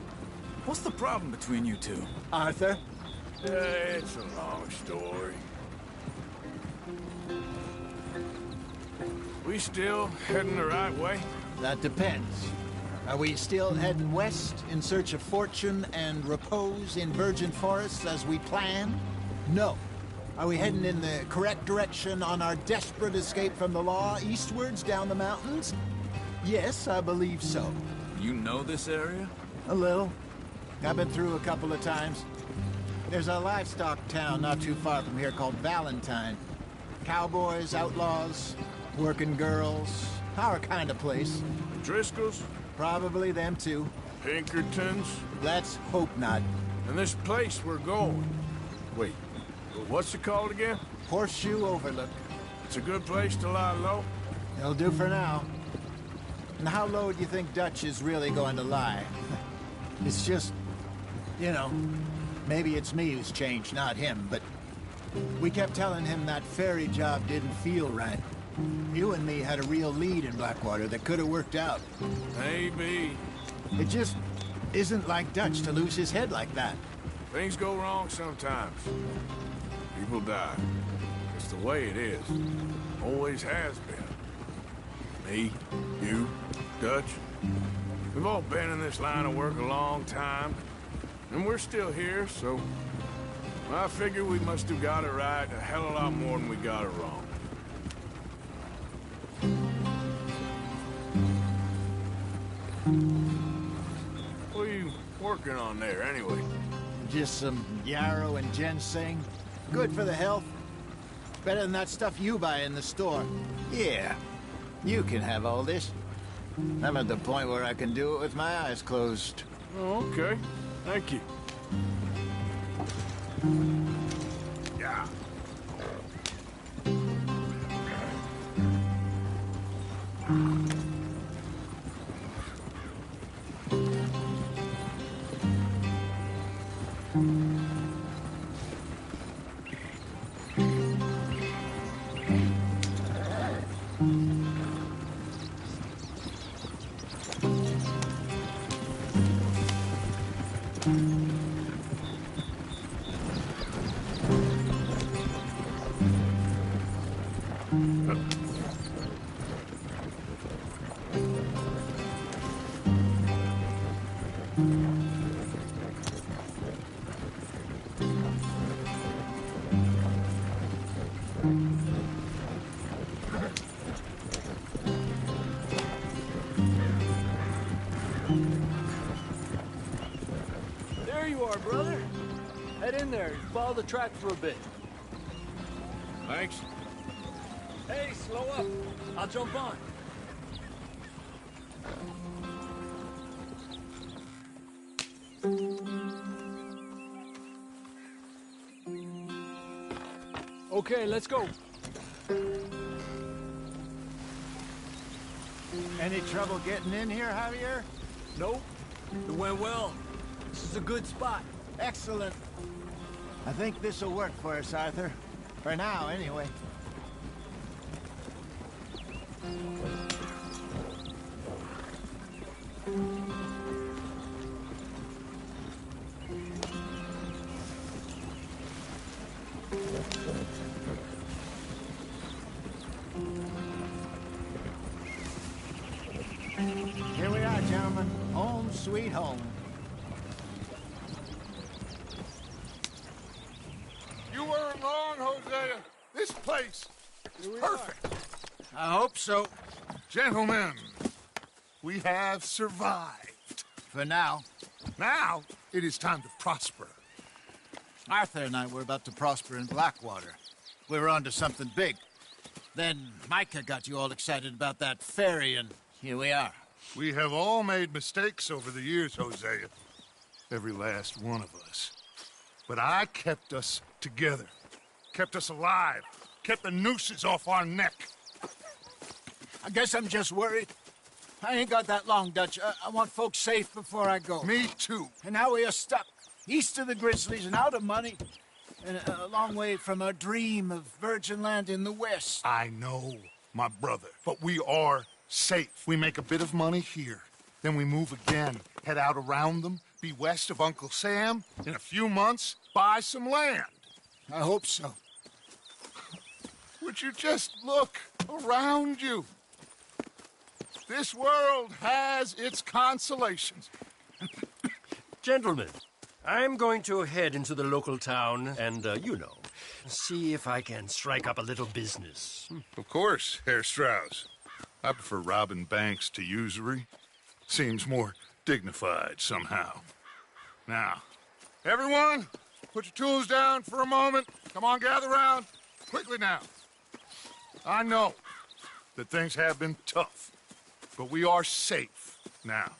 Speaker 3: What's the problem between you two?
Speaker 8: Arthur?
Speaker 2: It's a long story. We still heading the right way?
Speaker 8: That depends. Are we still heading west in search of fortune and repose in virgin forests as we planned? No. Are we heading in the correct direction on our desperate escape from the law eastwards down the mountains? Yes, I believe so.
Speaker 3: You know this area?
Speaker 8: A little. I've been through a couple of times. There's a livestock town not too far from here called Valentine. Cowboys, outlaws, working girls, our kind of place.
Speaker 2: Driscolls?
Speaker 8: Probably them too.
Speaker 2: Pinkertons?
Speaker 8: Let's hope not.
Speaker 2: And this place we're going. Wait, what's it called again?
Speaker 8: Horseshoe Overlook.
Speaker 2: It's a good place to lie low?
Speaker 8: It'll do for now. And how low do you think Dutch is really going to lie? It's just, you know, maybe it's me who's changed, not him, but we kept telling him that ferry job didn't feel right. You and me had a real lead in Blackwater that could have worked out.
Speaker 2: Maybe.
Speaker 8: It just isn't like Dutch to lose his head like that.
Speaker 2: Things go wrong sometimes. People die. It's the way it is. Always has been. Me, you, Dutch. We've all been in this line of work a long time. And we're still here, so I figure we must have got it right a hell of a lot more than we got it wrong. What are you working on there, anyway?
Speaker 8: Just some yarrow and ginseng. Good for the health. Better than that stuff you buy in the store. Yeah, you can have all this. I'm at the point where I can do it with my eyes closed.
Speaker 2: Oh, okay. Thank you. Yeah.
Speaker 13: There you are, brother. Head in there and follow the track for a bit.
Speaker 2: Thanks.
Speaker 13: Hey, slow up. I'll jump on. Okay, let's go.
Speaker 8: Any trouble getting in here, Javier?
Speaker 13: Nope. It went well. This is a good spot.
Speaker 8: Excellent. I think this'll work for us, Arthur. For now, anyway. Here we are, gentlemen. Home sweet home.
Speaker 6: You weren't wrong, Hosea. This place is perfect.
Speaker 8: I hope so.
Speaker 6: Gentlemen, we have survived.
Speaker 8: For now.
Speaker 6: Now, it is time to prosper.
Speaker 8: Arthur and I were about to prosper in Blackwater. We were onto something big. Then Micah got you all excited about that ferry, and here we are.
Speaker 6: We have all made mistakes over the years, Hosea. Every last one of us. But I kept us together. Kept us alive. Kept the nooses off our neck.
Speaker 8: I guess I'm just worried. I ain't got that long, Dutch. I want folks safe before I go.
Speaker 6: Me too.
Speaker 8: And now we are stuck. East of the Grizzlies and out of money. And a long way from our dream of virgin land in the west.
Speaker 6: I know, my brother. But we are safe. We make a bit of money here. Then we move again. Head out around them. Be west of Uncle Sam. In a few months, buy some land.
Speaker 8: I hope so.
Speaker 6: Would you just look around you? This world has its consolations.
Speaker 10: Gentlemen, I'm going to head into the local town and, see if I can strike up a little business.
Speaker 6: Of course, Herr Strauss. I prefer robbing banks to usury. Seems more dignified somehow. Now, everyone, put your tools down for a moment. Come on, gather round. Quickly now. I know that things have been tough, but we are safe now,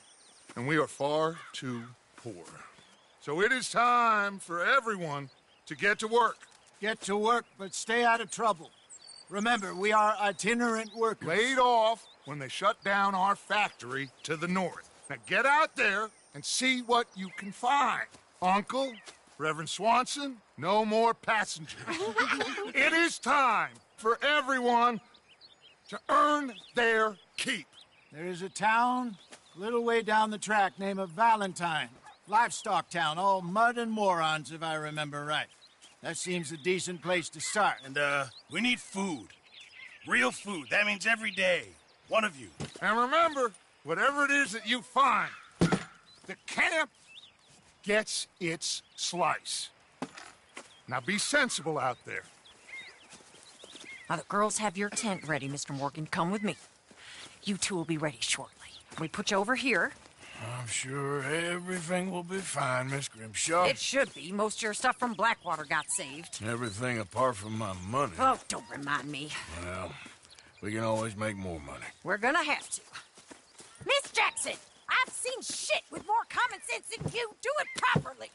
Speaker 6: and we are far too poor. So it is time for everyone to get to work.
Speaker 8: Get to work, but stay out of trouble. Remember, we are itinerant workers.
Speaker 6: Laid off when they shut down our factory to the north. Now get out there and see what you can find. Uncle, Reverend Swanson, no more passengers. It is time for everyone to earn their keep.
Speaker 8: There is a town a little way down the track named Valentine. Livestock town, all mud and morons, if I remember right. That seems a decent place to start.
Speaker 1: And, we need food. Real food. That means every day. One of you.
Speaker 6: And remember, whatever it is that you find, the camp gets its slice. Now be sensible out there.
Speaker 14: Now, the girls have your tent ready, Mr. Morgan. Come with me. You two will be ready shortly. We put you over here.
Speaker 2: I'm sure everything will be fine, Miss Grimshaw.
Speaker 14: It should be. Most of your stuff from Blackwater got saved.
Speaker 2: Everything apart from my money.
Speaker 14: Oh, don't remind me.
Speaker 2: Well, we can always make more money.
Speaker 14: We're gonna have to. Miss Jackson, I've seen shit with more common sense than you. Do it properly.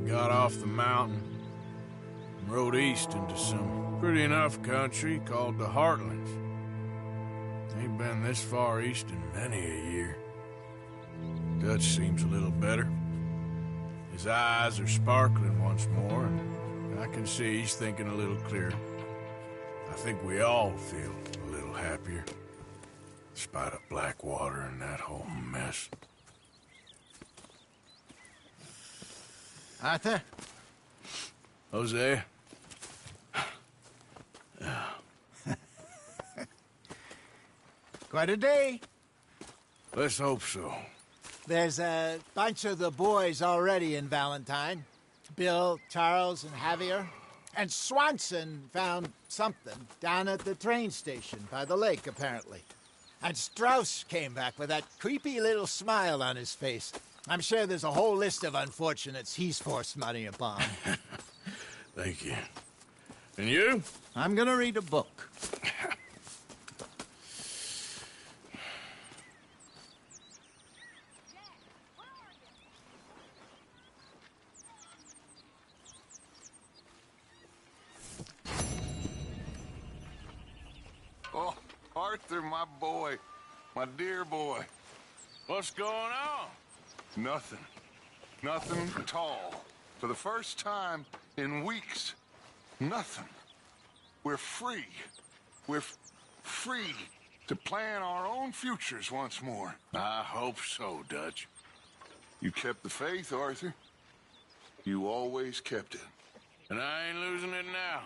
Speaker 2: Got off the mountain and rode east into some pretty enough country called the Heartlands. Ain't been this far east in many a year. Dutch seems a little better. His eyes are sparkling once more, and I can see he's thinking a little clearer. I think we all feel a little happier, in spite of Blackwater and that whole mess.
Speaker 8: Arthur?
Speaker 2: Hosea?
Speaker 8: Quite a day.
Speaker 2: Let's hope so.
Speaker 8: There's a bunch of the boys already in Valentine. Bill, Charles, and Javier. And Swanson found something down at the train station by the lake, apparently. And Strauss came back with that creepy little smile on his face. I'm sure there's a whole list of unfortunates he's forced money upon.
Speaker 2: Thank you. And you?
Speaker 8: I'm gonna read a book.
Speaker 6: Oh, Arthur, my boy. My dear boy.
Speaker 9: What's going on?
Speaker 6: Nothing. Nothing at all. For the first time in weeks. Nothing. We're free. We're free to plan our own futures once more.
Speaker 1: I hope so, Dutch.
Speaker 6: You kept the faith, Arthur. You always kept it.
Speaker 9: And I ain't losing it now.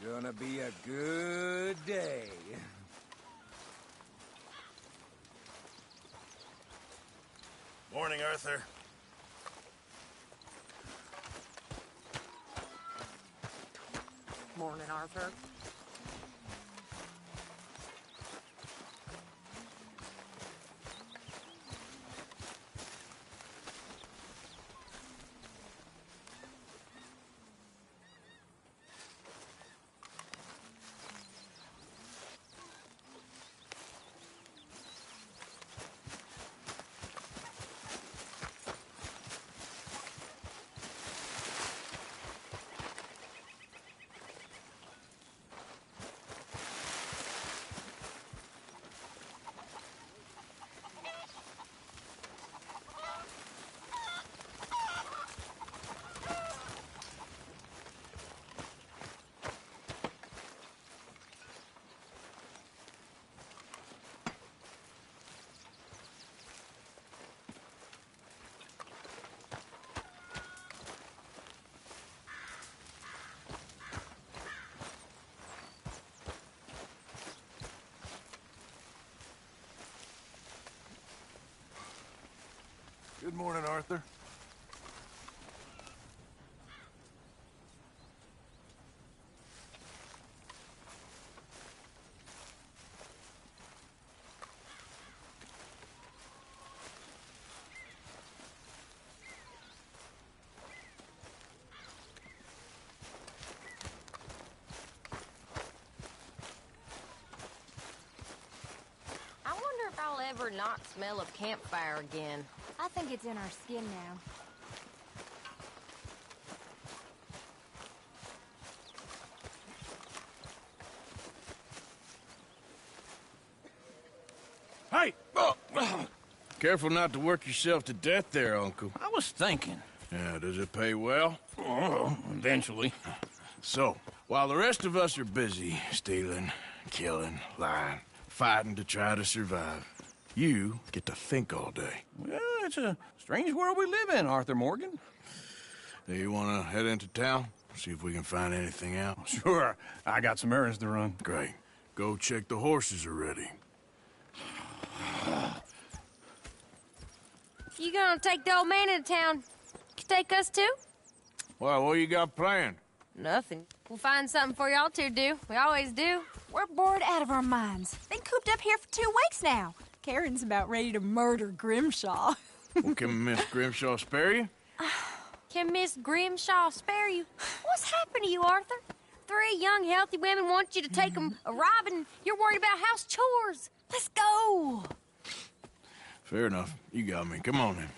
Speaker 9: Gonna be a good day.
Speaker 1: Morning, Arthur.
Speaker 14: Morning, Arthur.
Speaker 2: Good morning, Arthur.
Speaker 15: I wonder if I'll ever not smell of campfire again.
Speaker 11: I think it's in our skin now.
Speaker 4: Hey!
Speaker 2: Careful not to work yourself to death there, Uncle.
Speaker 4: I was thinking.
Speaker 2: Yeah, does it pay well?
Speaker 4: Oh, eventually.
Speaker 2: So, while the rest of us are busy stealing, killing, lying, fighting to try to survive, you get to think all day.
Speaker 4: Well, it's a strange world we live in, Arthur Morgan.
Speaker 2: Do you want to head into town? See if we can find anything out?
Speaker 4: Sure. I got some errands to run.
Speaker 2: Great. Go check the horses are ready.
Speaker 15: You gonna take the old man into town? Take us too?
Speaker 2: Well, what you got planned?
Speaker 15: Nothing. We'll find something for y'all to do. We always do.
Speaker 11: We're bored out of our minds. Been cooped up here for 2 weeks now. Karen's about ready to murder Grimshaw.
Speaker 2: Well, can Miss Grimshaw spare you?
Speaker 15: Can Miss Grimshaw spare you? What's happened to you, Arthur? three young, healthy women want you to take them a robbing. You're worried about house chores. Let's go.
Speaker 2: Fair enough. You got me. Come on then.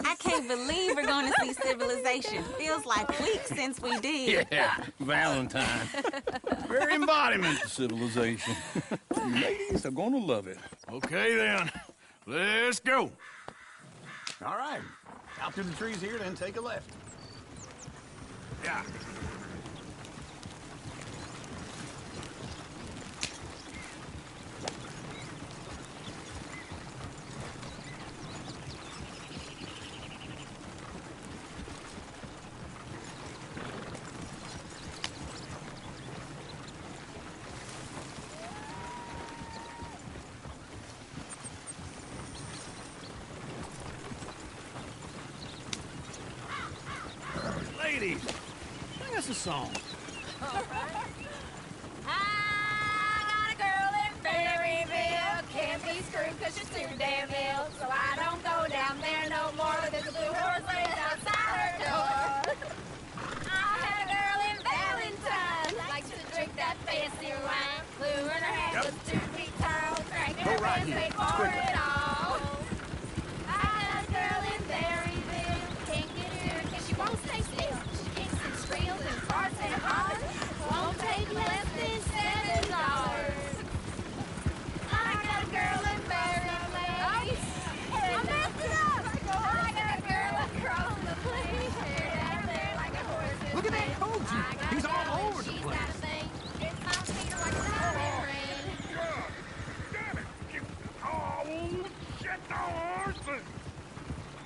Speaker 16: I can't believe we're going to see civilization. Feels like weeks since we did.
Speaker 4: Yeah, Valentine. Very embodiment of civilization. Ladies are gonna love it.
Speaker 2: Okay then. Let's go.
Speaker 4: All right. Out through the trees here, then take a left.
Speaker 2: Yeah.
Speaker 4: Ladies, sing us a song.
Speaker 15: I got a girl in Ferryville. Can't be screwed because she's too damn ill. So I don't go down there no more. There's a blue horse laid outside her door. I had a girl in Valentine. Likes to drink that fancy wine. Blue in her hair was 2 feet tall. Cranking her pants made for it all. I had a girl in Berryville. Can't get her because she won't stay still. She kicks and squeals and farts and hollers. Won't take less than $7. I got a girl in Berryville. I messed it up. I got a girl across the place. Down there like a horse.
Speaker 4: Look at that Koji. He's all over the place.
Speaker 15: It's my feet like a highway rain.
Speaker 6: Damn it! Oh, shit, the horses!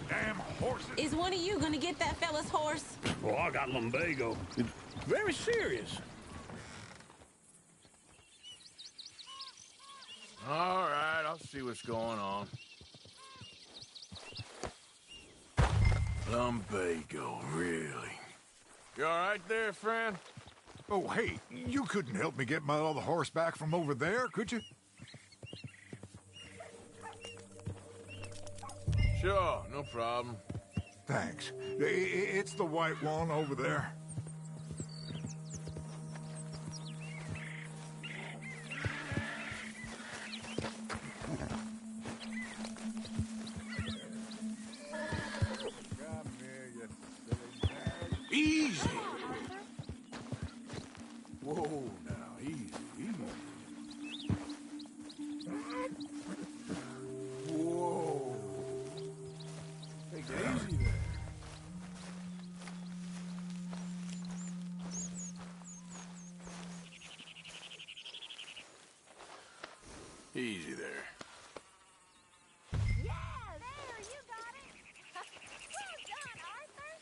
Speaker 6: Damn horses!
Speaker 16: Is one of you gonna get that fella's horse?
Speaker 4: Oh, I got lumbago. It's very serious.
Speaker 2: All right, I'll see what's going on. Lumbago, really? You all right there, friend?
Speaker 12: Oh, hey, you couldn't help me get my other horse back from over there, could you?
Speaker 2: Sure, no problem.
Speaker 12: Thanks. It's the white one over there.
Speaker 2: Easy. Whoa, now, easy, easy. Whoa. Take it easy there. Easy there.
Speaker 11: Yeah, there, you got it. Well done, Arthur.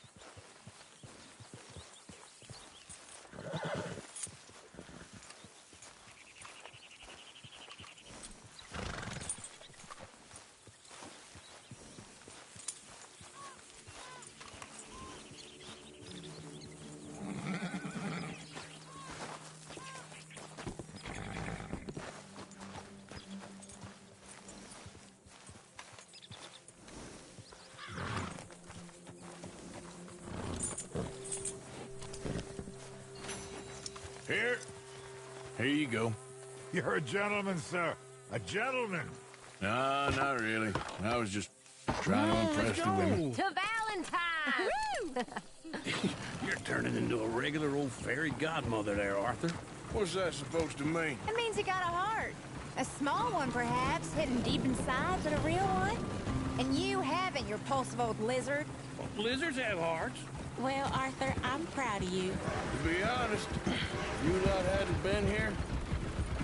Speaker 2: Here you go.
Speaker 12: You're a gentleman, sir. A gentleman.
Speaker 2: No, not really. I was just trying to impress the women.
Speaker 15: To Valentine!
Speaker 4: You're turning into a regular old fairy godmother there, Arthur.
Speaker 2: What's that supposed to mean?
Speaker 11: It means you got a heart. A small one, perhaps, hidden deep inside, but a real one. And you haven't, you repulsive old lizard.
Speaker 4: Well, lizards have hearts.
Speaker 16: Well, Arthur, I'm proud of you.
Speaker 2: To be honest, if you lot hadn't been here,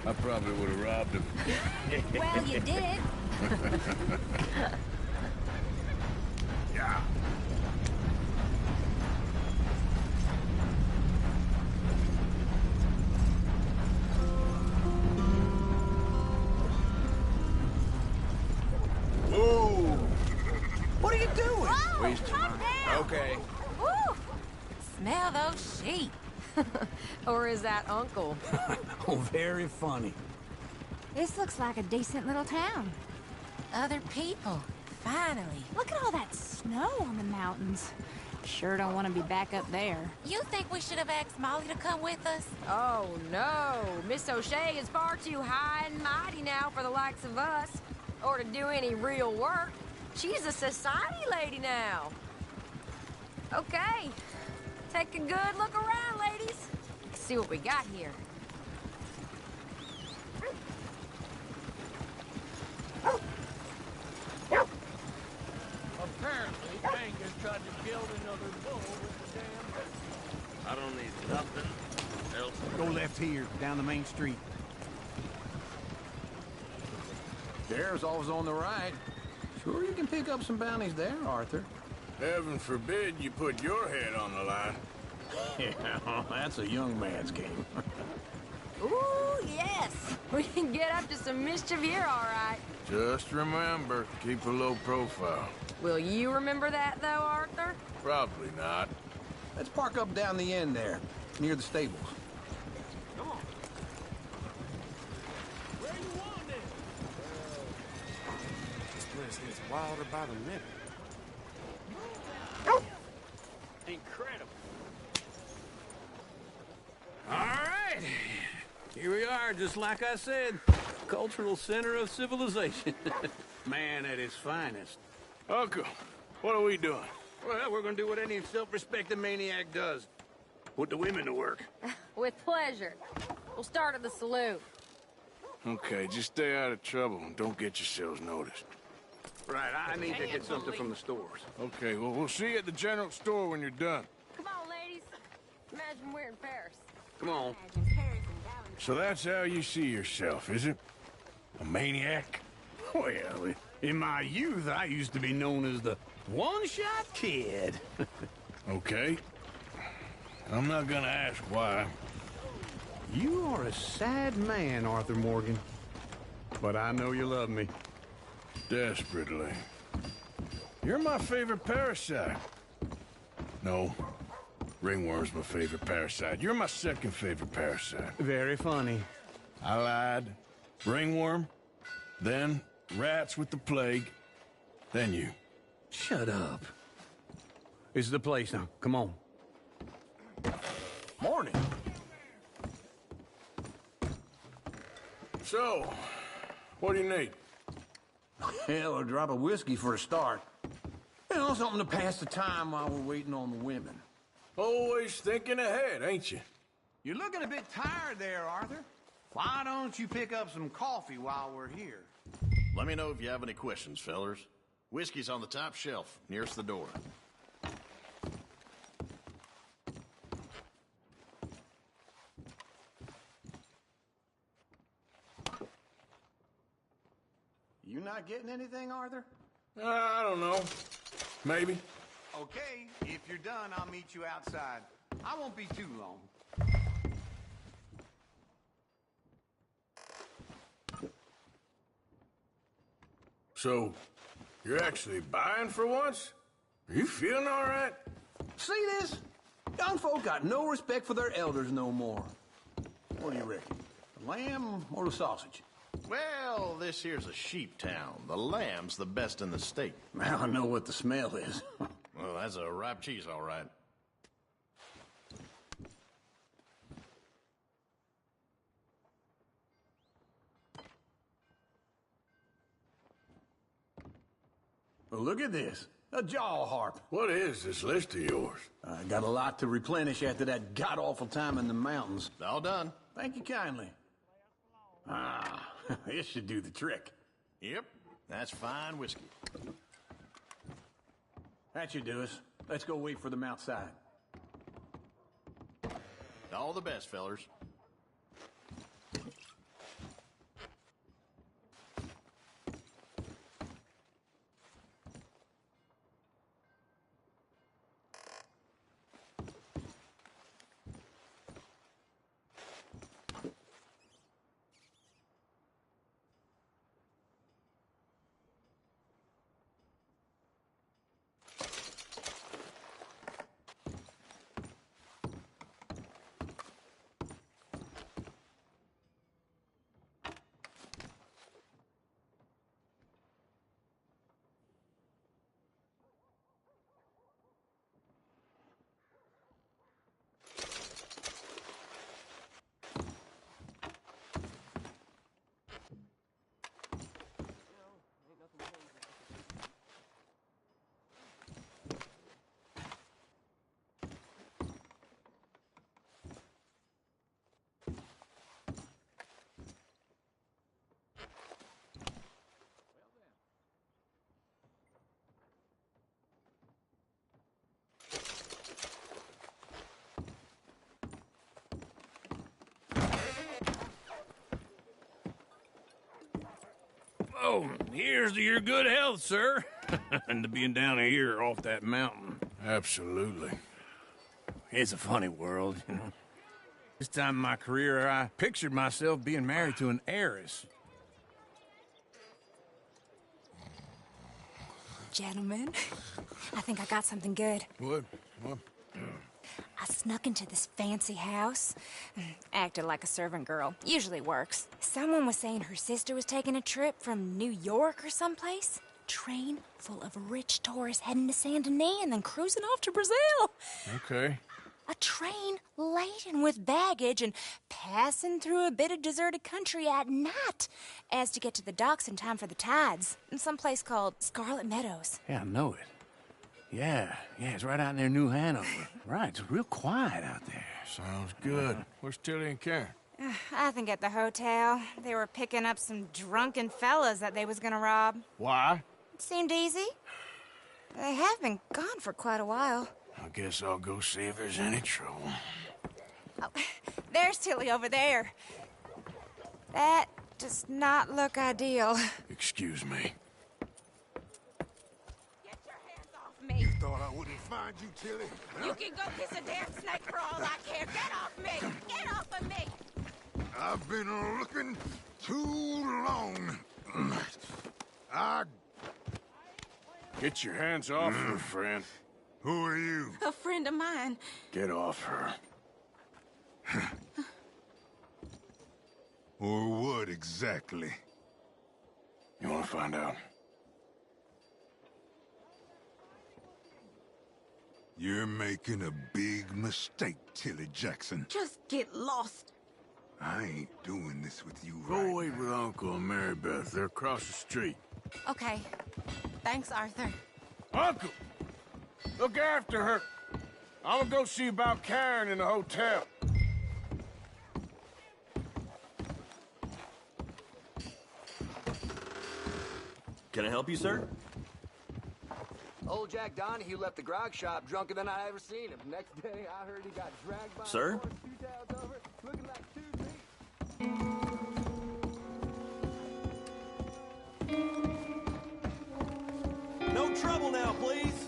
Speaker 2: I probably would have robbed him.
Speaker 11: Well, you did.
Speaker 12: Yeah.
Speaker 2: Whoa!
Speaker 4: What are you doing?
Speaker 11: Whoa,
Speaker 2: Waste
Speaker 11: calm down.
Speaker 2: Okay.
Speaker 11: Woo.
Speaker 14: Smell those sheep. Or is that Uncle?
Speaker 4: Oh, very funny.
Speaker 11: This looks like a decent little town.
Speaker 14: Other people. Finally.
Speaker 11: Look at all that snow on the mountains.
Speaker 17: Sure don't want to be back up there.
Speaker 16: You think we should have asked Molly to come with us?
Speaker 15: Oh, no. Miss O'Shea is far too high and mighty now for the likes of us, or to do any real work. She's a society lady now. Okay. Take a good look around, ladies. See what we got here.
Speaker 13: Apparently, Angus tried to kill another bull with the damn whip.
Speaker 18: I don't need nothing else.
Speaker 19: Go left here, down the main street. There's always on the right. Sure you can pick up some bounties there, Arthur.
Speaker 2: Heaven forbid you put your head on the line.
Speaker 19: Yeah, that's a young man's game.
Speaker 15: Ooh, yes. We can get up to some mischief here, all right.
Speaker 2: Just remember, keep a low profile.
Speaker 15: Will you remember that, though, Arthur?
Speaker 2: Probably not.
Speaker 19: Let's park up down the end there, near the stables.
Speaker 13: Come on. Where you want it?
Speaker 1: This place gets wilder by the minute.
Speaker 13: Incredible.
Speaker 4: All right. Here we are, just like I said. Cultural center of civilization. Man at his finest.
Speaker 2: Uncle, what are we doing?
Speaker 4: Well, we're gonna do what any self-respecting maniac does. Put the women to work.
Speaker 15: With pleasure. We'll start at the saloon.
Speaker 2: Okay, just stay out of trouble and don't get yourselves noticed.
Speaker 4: Right, I need to get something from the stores.
Speaker 2: Okay, well, we'll see you at the general store when you're done.
Speaker 15: Come on, ladies. Imagine we're in Paris.
Speaker 4: Come on.
Speaker 2: So that's how you see yourself, is it? A maniac?
Speaker 4: Well, in my youth, I used to be known as the one-shot kid.
Speaker 2: Okay. I'm not gonna ask why.
Speaker 19: You are a sad man, Arthur Morgan. But I know you love me.
Speaker 2: Desperately. You're my favorite parasite. No. Ringworm's my favorite parasite. You're my second favorite parasite.
Speaker 19: Very funny.
Speaker 2: I lied. Ringworm, then rats with the plague, then you.
Speaker 19: Shut up. This is the place now. Come on.
Speaker 2: Morning. So, what do you need?
Speaker 19: Hell, a drop of whiskey for a start. You know, something to pass the time while we're waiting on the women.
Speaker 2: Always thinking ahead, ain't you?
Speaker 19: You're looking a bit tired there, Arthur. Why don't you pick up some coffee while we're here?
Speaker 18: Let me know if you have any questions, fellers. Whiskey's on the top shelf, nearest the door.
Speaker 19: You not getting anything, Arthur?
Speaker 2: I don't know. Maybe.
Speaker 19: Okay, if you're done, I'll meet you outside. I won't be too long.
Speaker 2: So, you're actually buying for once? Are you feeling all right?
Speaker 19: See this? Young folk got no respect for their elders no more. What do you reckon? The lamb or the sausage?
Speaker 18: Well, this here's a sheep town. The lamb's the best in the state.
Speaker 19: I know what the smell is.
Speaker 18: Well, that's a ripe cheese, all right.
Speaker 19: Well, look at this. A jaw harp.
Speaker 2: What is this list of yours?
Speaker 19: I got a lot to replenish after that god-awful time in the mountains.
Speaker 18: All done.
Speaker 19: Thank you kindly. Ah, this should do the trick.
Speaker 18: Yep, that's fine whiskey.
Speaker 19: That should do us. Let's go wait for them outside.
Speaker 18: All the best, fellers.
Speaker 4: So, here's to your good health, sir. And to being down here off that mountain.
Speaker 2: Absolutely.
Speaker 4: It's a funny world, you know. This time in my career, I pictured myself being married to an heiress.
Speaker 11: Gentlemen, I think I got something good.
Speaker 2: What?
Speaker 11: I snuck into this fancy house. Acted like a servant girl. Usually works. Someone was saying her sister was taking a trip from New York or someplace. Train full of rich tourists heading to Saint Denis and then cruising off to Brazil.
Speaker 2: Okay.
Speaker 11: A train laden with baggage and passing through a bit of deserted country at night as to get to the docks in time for the tides in some place called Scarlet Meadows.
Speaker 4: Yeah, I know it. Yeah, it's right out near New Hanover. Right, it's real quiet out there.
Speaker 2: Sounds good. Where's Tilly and Karen?
Speaker 11: I think at the hotel. They were picking up some drunken fellas that they was gonna rob.
Speaker 2: Why?
Speaker 11: It seemed easy. They have been gone for quite a while.
Speaker 2: I guess I'll go see if there's any trouble.
Speaker 11: Oh, there's Tilly over there. That does not look ideal.
Speaker 2: Excuse me.
Speaker 11: Me.
Speaker 6: Thought I wouldn't find you, Tilly?
Speaker 11: You can go kiss a damn snake for all I care. Get off me! Get off of me!
Speaker 6: I've been looking too long.
Speaker 2: Get your hands off her, friend.
Speaker 6: Who are you?
Speaker 16: A friend of mine.
Speaker 2: Get off her.
Speaker 6: Or what exactly?
Speaker 2: You want to find out?
Speaker 6: You're making a big mistake, Tilly Jackson.
Speaker 16: Just get lost.
Speaker 6: I ain't doing this with you
Speaker 2: Go
Speaker 6: right
Speaker 2: wait with Uncle and Mary Beth. They're across the street.
Speaker 16: Okay. Thanks, Arthur.
Speaker 2: Uncle! Look after her. I'm gonna go see about Karen in the hotel.
Speaker 20: Can I help you, sir?
Speaker 21: Old Jack Donahue left the grog shop drunker than I ever seen him. Next day, I heard he got dragged by
Speaker 20: Sir?
Speaker 21: a horse 2 towns over, looking like 2 feet.
Speaker 20: No trouble now, please.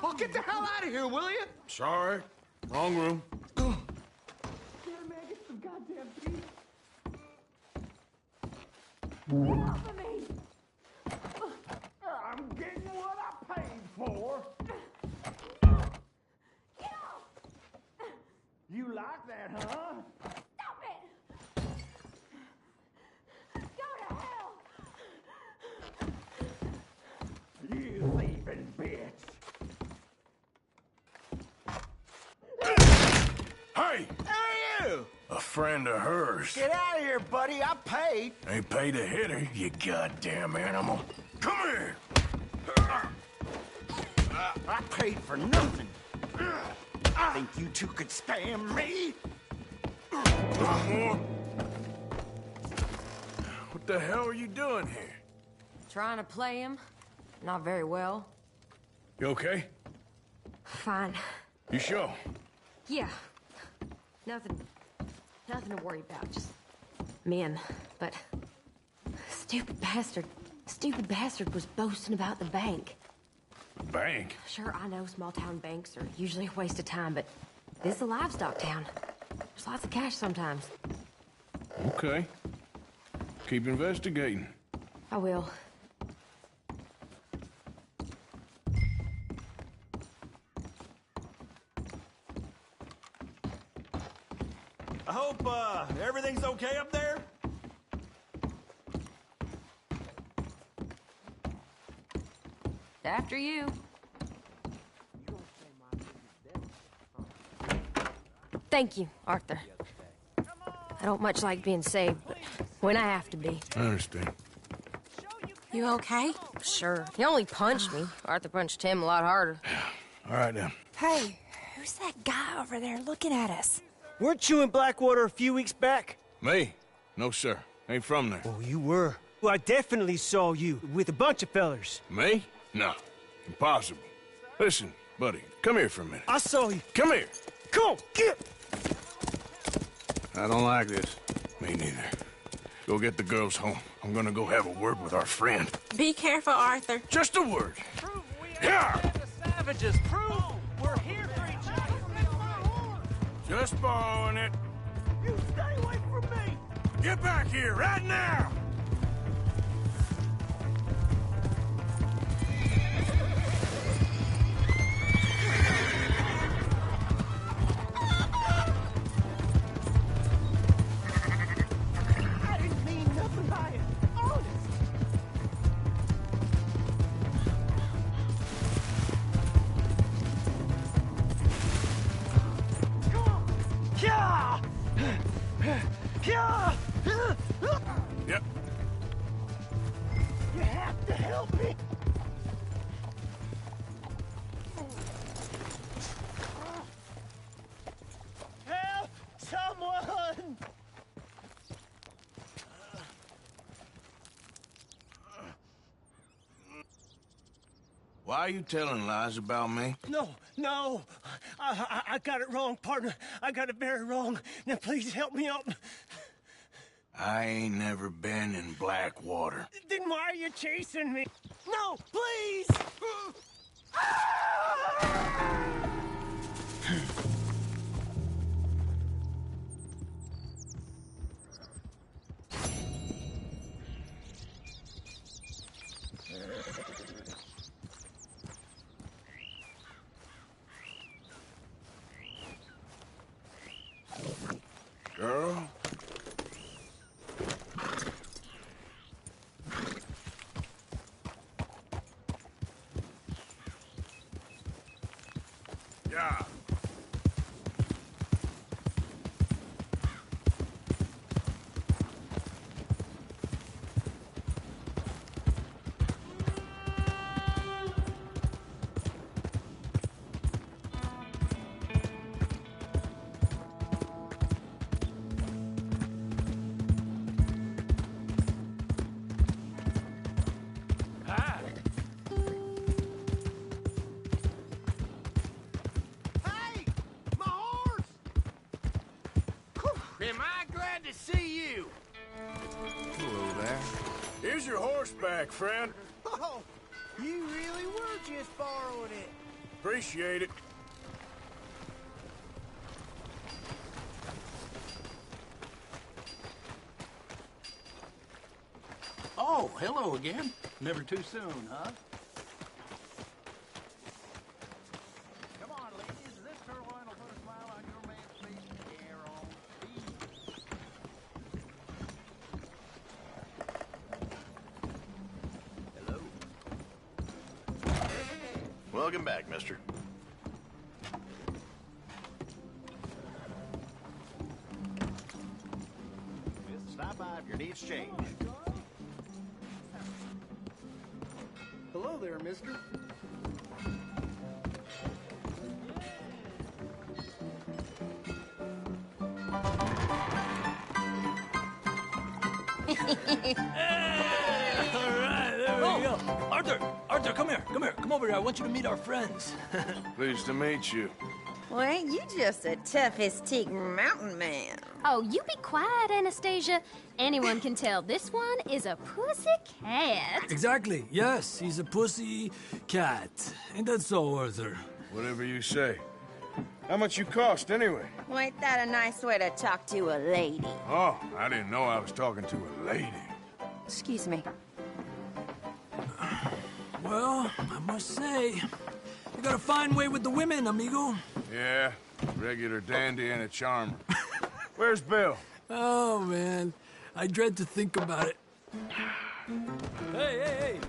Speaker 21: Oh, get the hell out of here, will you?
Speaker 2: Sorry. Wrong room.
Speaker 21: Here, man, get some goddamn peace. Get off of me! I'm getting what I paid for.
Speaker 15: Get off!
Speaker 21: You like that, huh?
Speaker 15: Stop it! Go to hell!
Speaker 21: You thieving bitch!
Speaker 2: Hey!
Speaker 21: Hey, you!
Speaker 2: A friend of hers.
Speaker 21: Get out of here, buddy. I paid.
Speaker 2: Ain't paid to hit her, you goddamn animal. Come here!
Speaker 21: I paid for nothing. Think you two could stand me?
Speaker 2: What the hell are you doing here?
Speaker 22: Trying to play him. Not very well.
Speaker 2: You okay?
Speaker 22: Fine.
Speaker 2: You sure?
Speaker 22: Yeah. Nothing to worry about. Just men. But stupid bastard was boasting about the bank.
Speaker 2: Bank?
Speaker 22: Sure, I know small town banks are usually a waste of time, but this is a livestock town. There's lots of cash sometimes.
Speaker 2: Okay. Keep investigating.
Speaker 22: I will.
Speaker 20: I hope, everything's okay up there?
Speaker 22: After you. Thank you, Arthur. I don't much like being saved, but when I have to be.
Speaker 2: I understand.
Speaker 14: You okay?
Speaker 22: Sure. He only punched me. Arthur punched him a lot harder.
Speaker 2: All right, then.
Speaker 11: Hey, who's that guy over there looking at us?
Speaker 5: Weren't you in Blackwater a few weeks back?
Speaker 2: Me? No, sir. Ain't from there.
Speaker 5: Oh, you were. Well, I definitely saw you with a bunch of fellers.
Speaker 2: Me? No. Impossible. Listen, buddy, come here for a minute.
Speaker 5: I saw you.
Speaker 2: Come here.
Speaker 5: Come on, get!
Speaker 2: I don't like this. Me neither. Go get the girls home. I'm gonna go have a word with our friend.
Speaker 16: Be careful, Arthur.
Speaker 2: Just a word.
Speaker 13: Yeah! The savages, prove we're here for each other.
Speaker 2: Just borrowing it.
Speaker 13: You stay away from me!
Speaker 2: Get back here right now!
Speaker 13: I didn't mean nothing by it. Honest. Come on! Yeah! Yeah!
Speaker 2: Yep.
Speaker 13: You have to help me. Help someone!
Speaker 2: Why are you telling lies about me?
Speaker 5: No. I got it wrong, partner. I got it very wrong. Now, please help me out.
Speaker 2: I ain't never been in Blackwater.
Speaker 5: Then why are you chasing me? No, please!
Speaker 2: Girl? Yeah.
Speaker 13: Hey! My horse! Am I glad to see you?
Speaker 2: Hello there. Here's your horseback, friend.
Speaker 13: Oh, you really were just borrowing it.
Speaker 2: Appreciate it.
Speaker 19: Oh, hello again. Never too soon, huh? Come on, ladies. This turbine will put a smile on your man's face. Air on speed. Hello.
Speaker 18: Welcome back, mister. Stop by if your needs change.
Speaker 13: Hello there, mister.
Speaker 10: Arthur, come here. Come over here. I want you to meet our friends.
Speaker 2: Pleased to meet you.
Speaker 7: Well, ain't you just a toughest teak mountain man?
Speaker 23: Oh, you be quiet, Anastasia. Anyone can tell this one is a pussy cat.
Speaker 10: Exactly. Yes, he's a pussy cat. Ain't that so, Arthur?
Speaker 2: Whatever you say. How much you cost, anyway?
Speaker 7: Well, ain't that a nice way to talk to a lady?
Speaker 2: Oh, I didn't know I was talking to a lady.
Speaker 7: Excuse me.
Speaker 10: Well, I must say, you got a fine way with the women, amigo.
Speaker 2: Yeah, regular dandy and a charmer. Where's Bill?
Speaker 10: Oh, man. I dread to think about it. Hey!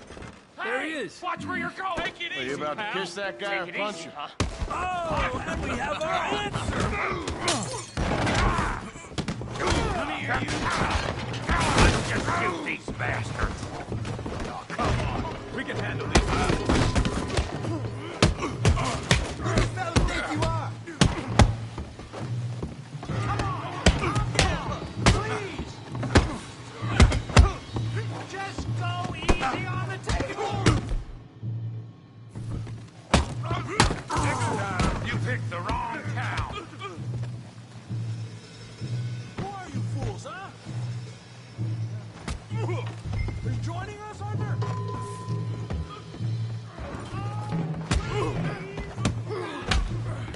Speaker 10: There he is.
Speaker 13: Watch where you're going. Take it
Speaker 18: Are
Speaker 13: easy,
Speaker 18: you about
Speaker 13: pal.
Speaker 18: to kiss that guy or
Speaker 13: Take it
Speaker 18: punch
Speaker 13: easy,
Speaker 18: him?
Speaker 13: huh?
Speaker 10: Oh, and we have our answer.
Speaker 13: Come here, you. Let's just shoot these bastards. Easy on the table!
Speaker 2: Next time, you picked the wrong town.
Speaker 13: Who are you fools, huh? Are you joining us, Arthur?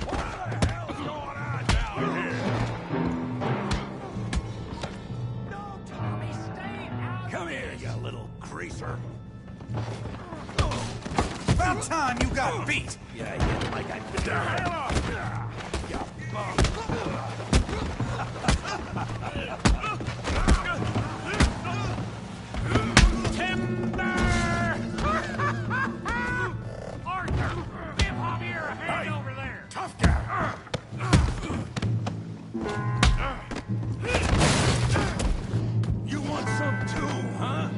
Speaker 2: What the hell's going on down here?
Speaker 13: No, Tommy, stay out!
Speaker 2: Come here, you little greaser.
Speaker 13: About time you got beat!
Speaker 2: Yeah, yeah, like I did. The hell off! You bum.
Speaker 13: Arthur, give Javier a hand over there!
Speaker 2: Tough guy. You want some too, huh?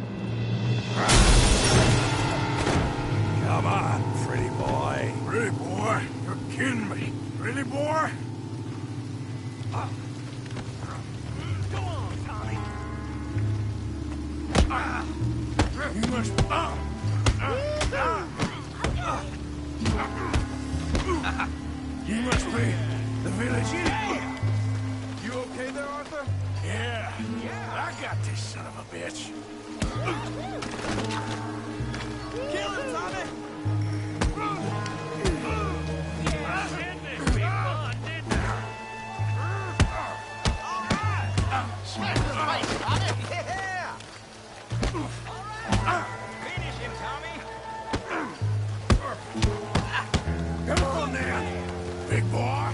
Speaker 2: Come on, pretty boy. Pretty boy? You're kidding me. Pretty boy?
Speaker 13: Go on, Tommy!
Speaker 2: You must... You must be the village idiot. You okay there, Arthur? Yeah. I got this son of a bitch.
Speaker 13: Kill him, Tommy! Smash the face, Tommy! Yeah! Alright! Finish him, Tommy!
Speaker 2: Come on, then, big boy.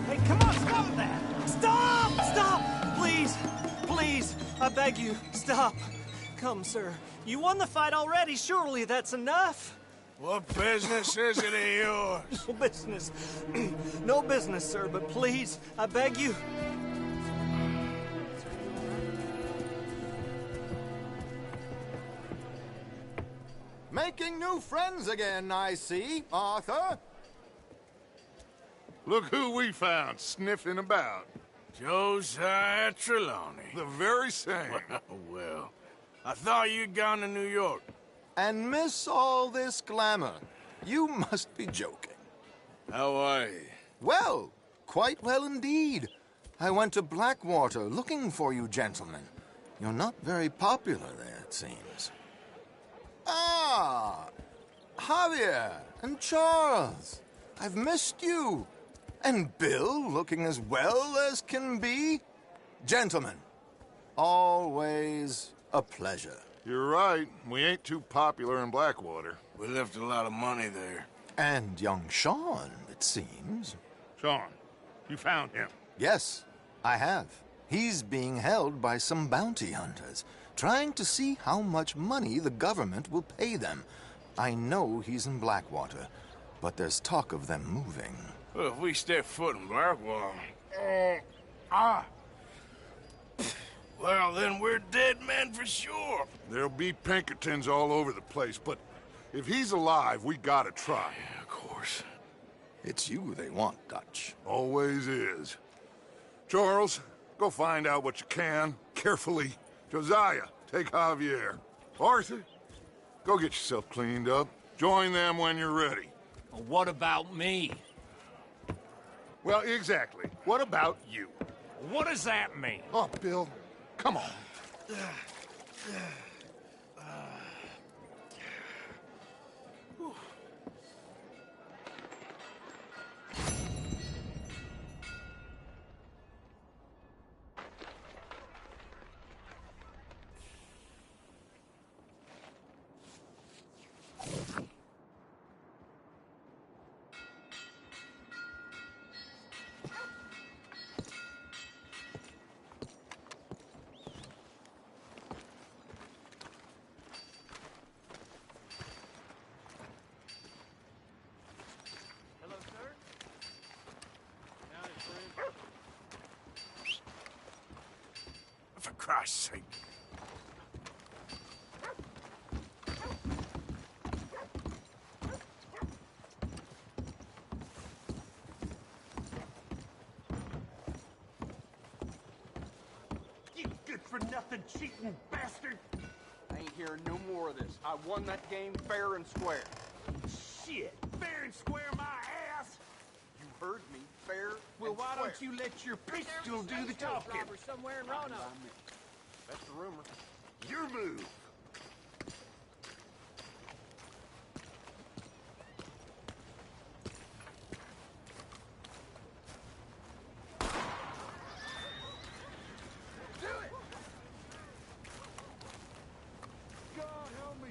Speaker 13: Hey, come on, stop that! Stop! Stop! Please! Please! I beg you, stop! Come, sir. You won the fight already. Surely that's enough.
Speaker 2: What business is it of yours?
Speaker 13: No business. No business, sir, but please, I beg you.
Speaker 3: Making new friends again, I see, Arthur.
Speaker 6: Look who we found sniffing about.
Speaker 2: Josiah Trelawney.
Speaker 6: The very same.
Speaker 2: Well, I thought you'd gone to New York.
Speaker 3: And miss all this glamour. You must be joking.
Speaker 2: How are you?
Speaker 3: Well, quite well indeed. I went to Blackwater looking for you gentlemen. You're not very popular there, it seems. Ah, Javier and Charles. I've missed you. And Bill looking as well as can be. Gentlemen, always a pleasure.
Speaker 6: You're right. We ain't too popular in Blackwater.
Speaker 2: We left a lot of money there.
Speaker 3: And young Sean, it seems.
Speaker 6: Sean, you found him?
Speaker 3: Yes, I have. He's being held by some bounty hunters, trying to see how much money the government will pay them. I know he's in Blackwater, but there's talk of them moving.
Speaker 2: Well, if we step foot in Blackwater... Well, then we're dead men for sure.
Speaker 6: There'll be Pinkertons all over the place, but if he's alive, we gotta try.
Speaker 2: Yeah, of course.
Speaker 3: It's you they want, Dutch.
Speaker 6: Always is. Charles, go find out what you can, carefully. Josiah, take Javier. Arthur, go get yourself cleaned up. Join them when you're ready.
Speaker 10: What about me?
Speaker 6: Well, exactly. What about you?
Speaker 10: What does that mean?
Speaker 6: Oh, Bill, come on.
Speaker 2: Christ's sake.
Speaker 8: You good-for-nothing cheating bastard! I ain't hearing no more of this. I won that game fair and square. Shit! Fair and square my ass! You heard me. Fair. Well, why don't you let your pistol do the talking?
Speaker 4: Somewhere in Roanoke.
Speaker 8: That's the rumor.
Speaker 18: Your move.
Speaker 6: Do it! God help me.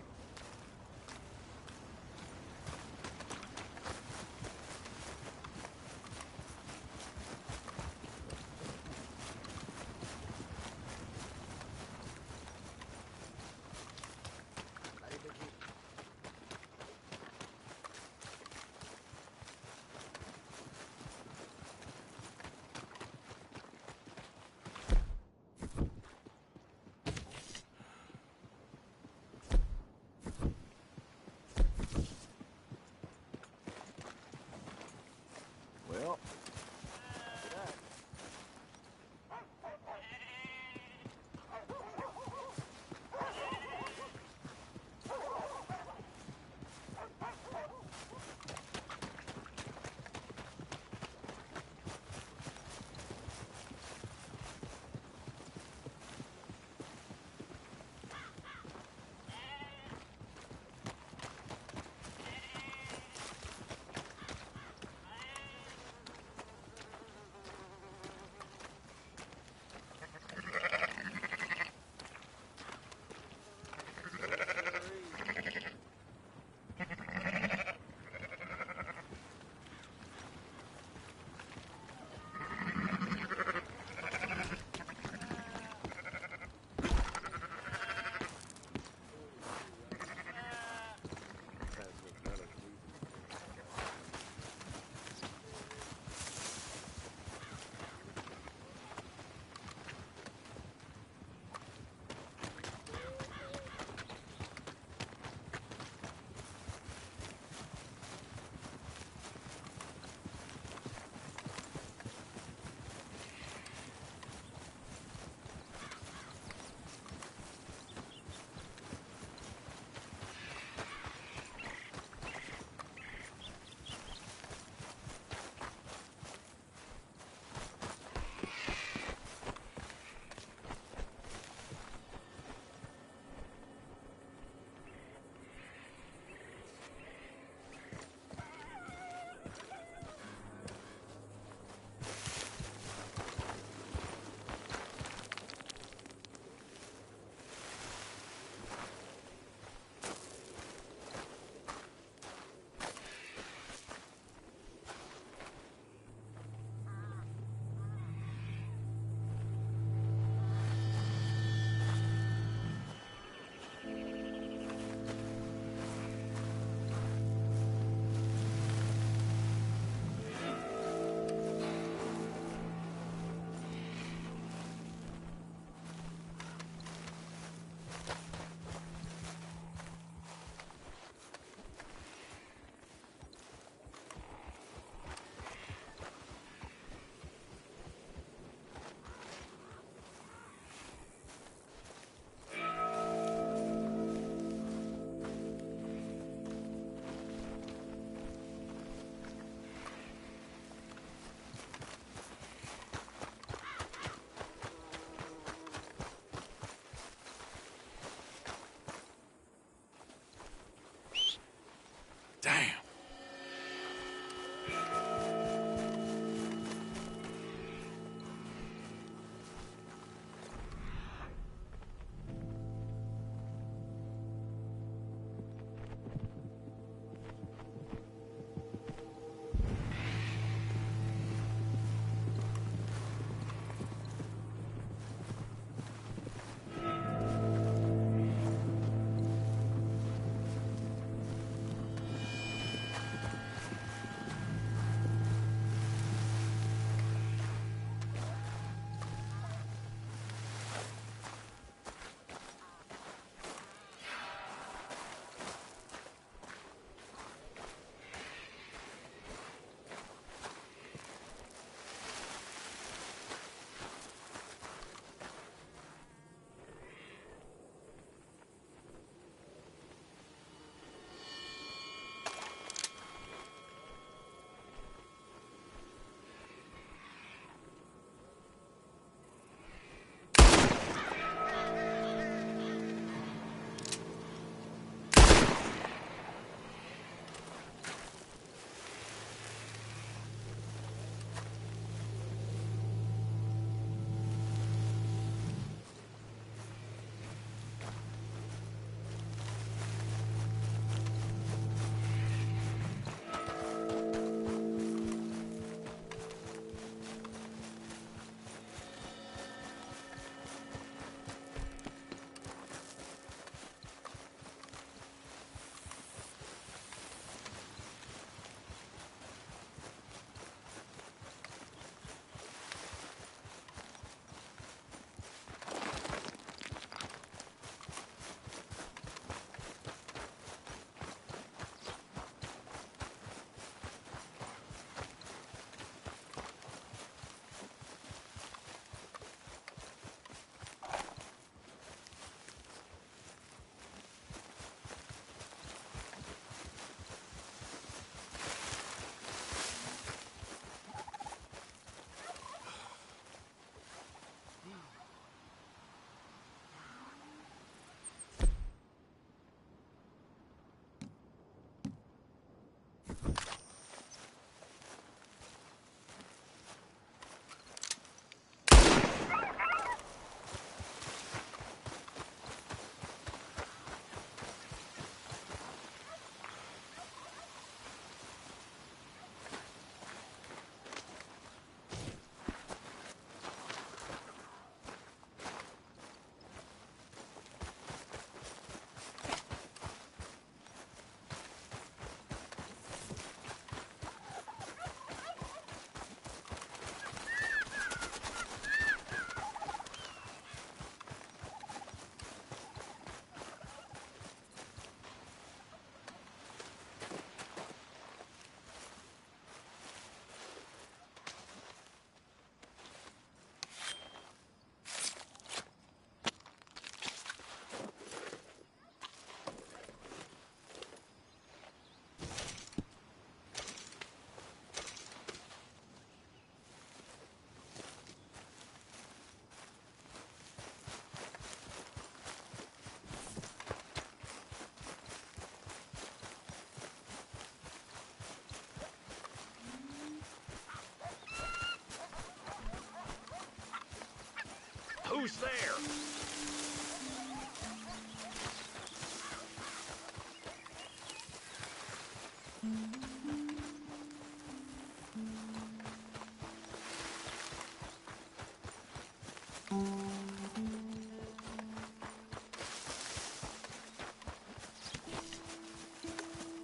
Speaker 20: Who's there?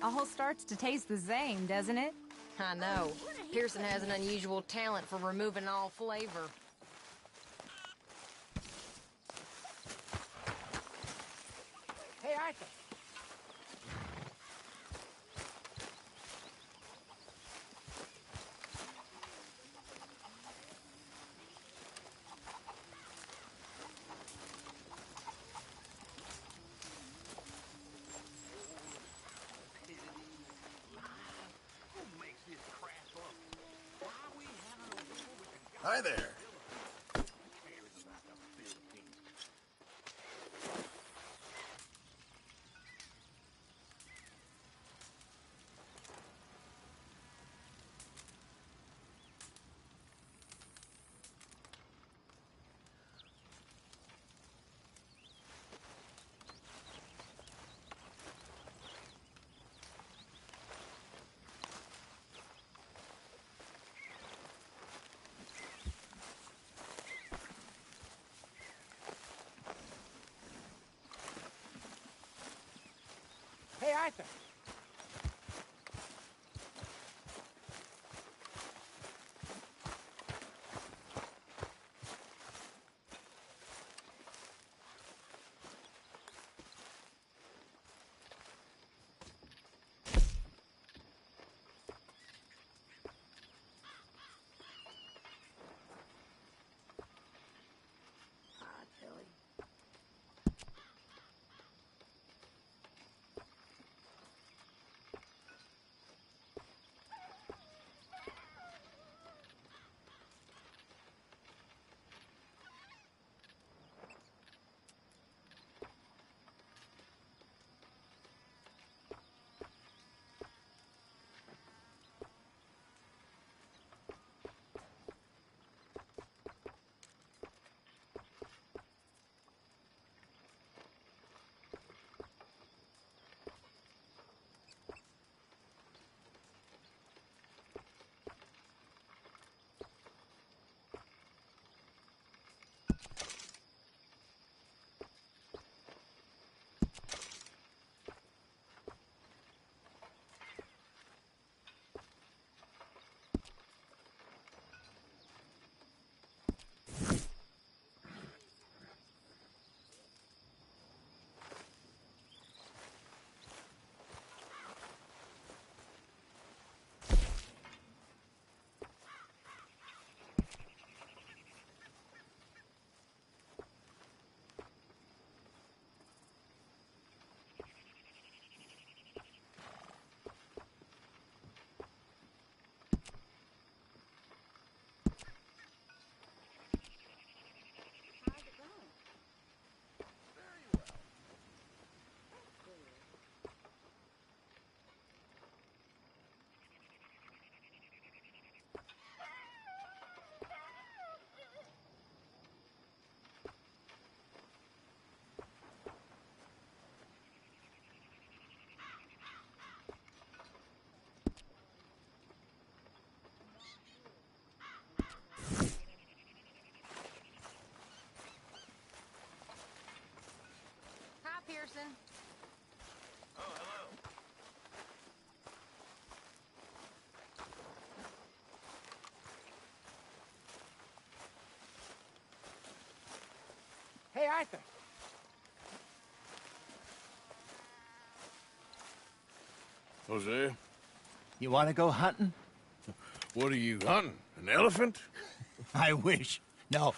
Speaker 11: All starts to taste the same, doesn't it?
Speaker 22: I know. Pearson has an unusual talent for removing all flavor.
Speaker 13: Hey, Arthur.
Speaker 1: Hi there.
Speaker 13: Hey, Arthur.
Speaker 22: Pearson.
Speaker 1: Oh, hello.
Speaker 13: Hey, Arthur.
Speaker 2: Jose?
Speaker 9: You want to go hunting?
Speaker 2: What are you hunting? An elephant?
Speaker 9: I wish. No.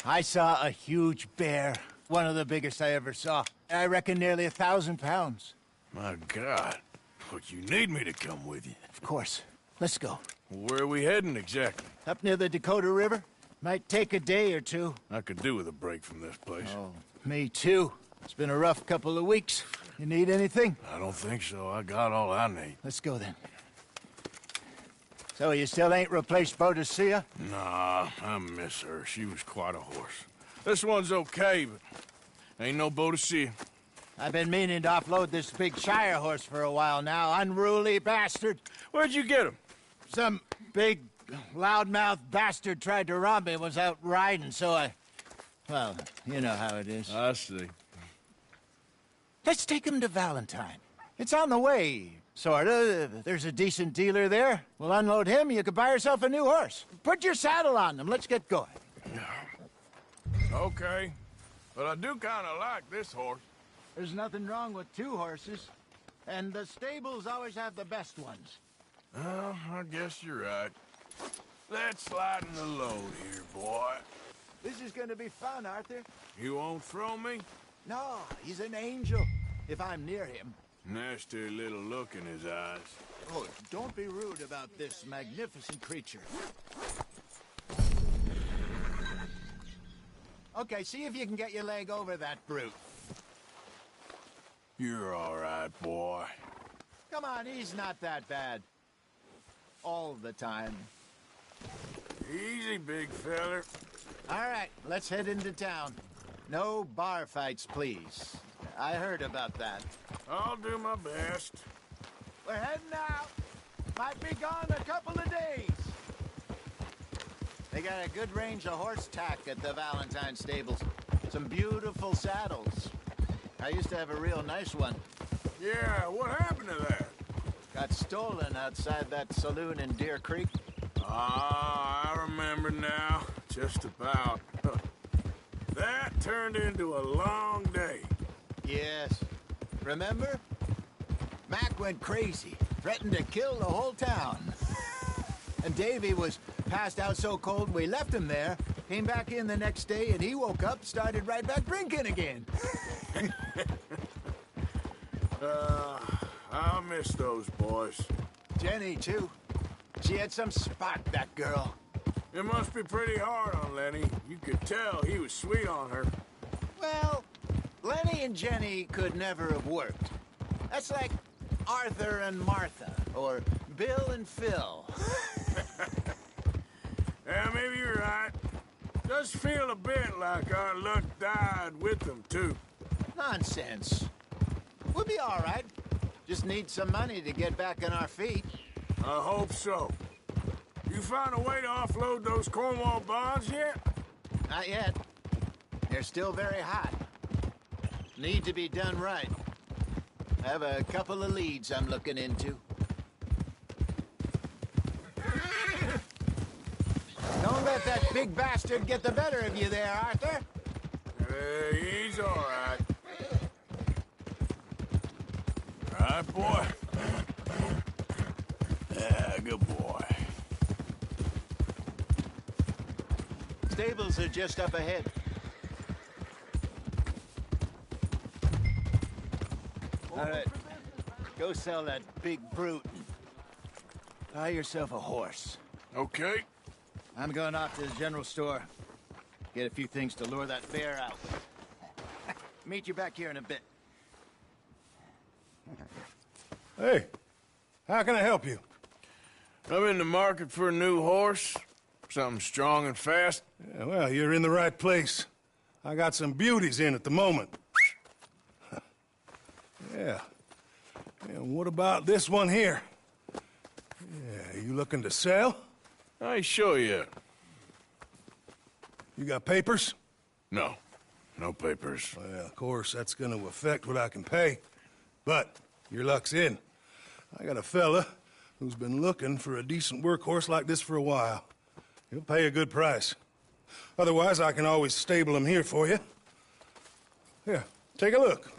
Speaker 9: I saw a huge bear. One of the biggest I ever saw. I reckon nearly 1,000 pounds.
Speaker 2: My God. But you need me to come with you.
Speaker 9: Of course. Let's go.
Speaker 2: Where are we heading exactly?
Speaker 9: Up near the Dakota River. Might take a day or two.
Speaker 2: I could do with a break from this place.
Speaker 9: Oh, me too. It's been a rough couple of weeks. You need anything?
Speaker 2: I don't think so. I got all I need.
Speaker 9: Let's go then. So you still ain't replaced Boadicea?
Speaker 2: Nah, I miss her. She was quite a horse. This one's okay, but ain't no boat to see.
Speaker 9: I've been meaning to offload this big Shire horse for a while now. Unruly bastard.
Speaker 2: Where'd you get him?
Speaker 9: Some big, loudmouth bastard tried to rob me, was out riding, so I... Well, you know how it is.
Speaker 2: I see.
Speaker 9: Let's take him to Valentine. It's on the way, sorta. There's a decent dealer there. We'll unload him, you could buy yourself a new horse. Put your saddle on them, let's get going.
Speaker 2: Okay, but I do kind of like this horse.
Speaker 9: There's nothing wrong with two horses, and the stables always have the best ones.
Speaker 2: Well, I guess you're right. Let's lighten the load here, boy.
Speaker 9: This is gonna be fun, Arthur.
Speaker 2: You won't throw me?
Speaker 9: No, he's an angel, if I'm near him.
Speaker 2: Nasty little look in his eyes.
Speaker 9: Oh, don't be rude about this magnificent creature. Okay, see if you can get your leg over that brute.
Speaker 2: You're all right, boy.
Speaker 9: Come on, he's not that bad. All the time.
Speaker 2: Easy, big feller.
Speaker 9: All right, let's head into town. No bar fights, please. I heard about that.
Speaker 2: I'll do my best.
Speaker 9: We're heading out. Might be gone a couple of days. They got a good range of horse tack at the Valentine stables. Some beautiful saddles. I used to have a real nice one.
Speaker 2: Yeah, what happened to that?
Speaker 9: Got stolen outside that saloon in Deer Creek.
Speaker 2: Ah, I remember now. Just about. That turned into a long day.
Speaker 9: Yes. Remember? Mac went crazy, threatened to kill the whole town. And Davy was passed out so cold we left him there, came back in the next day, and he woke up, started right back drinking again.
Speaker 2: I'll miss those boys.
Speaker 9: Jenny, too. She had some spot, that girl.
Speaker 2: It must be pretty hard on Lenny. You could tell he was sweet on her.
Speaker 9: Well, Lenny and Jenny could never have worked. That's like Arthur and Martha, or Bill and Phil.
Speaker 2: Yeah, maybe you're right. Does feel a bit like our luck died with them, too.
Speaker 9: Nonsense. We'll be all right. Just need some money to get back on our feet.
Speaker 2: I hope so. You found a way to offload those Cornwall bonds yet?
Speaker 9: Not yet. They're still very hot. Need to be done right. I have a couple of leads I'm looking into. Don't let that big bastard get the better of you there, Arthur.
Speaker 2: He's all right. All right, boy. Yeah, good boy.
Speaker 9: Stables are just up ahead. All right. Go sell that big brute. Buy yourself a horse.
Speaker 2: Okay.
Speaker 9: I'm going off to the general store. Get a few things to lure that bear out with. Meet you back here in a bit.
Speaker 2: Hey, how can I help you? I'm in the market for a new horse. Something strong and fast.
Speaker 12: Yeah, well, you're in the right place. I got some beauties in at the moment. Yeah. And what about this one here? Yeah, you looking to sell?
Speaker 2: I ain't sure yet.
Speaker 12: You got papers?
Speaker 2: No. No papers.
Speaker 12: Well, of course, that's gonna affect what I can pay. But your luck's in. I got a fella who's been looking for a decent workhorse like this for a while. He'll pay a good price. Otherwise, I can always stable him here for you. Here, take a look.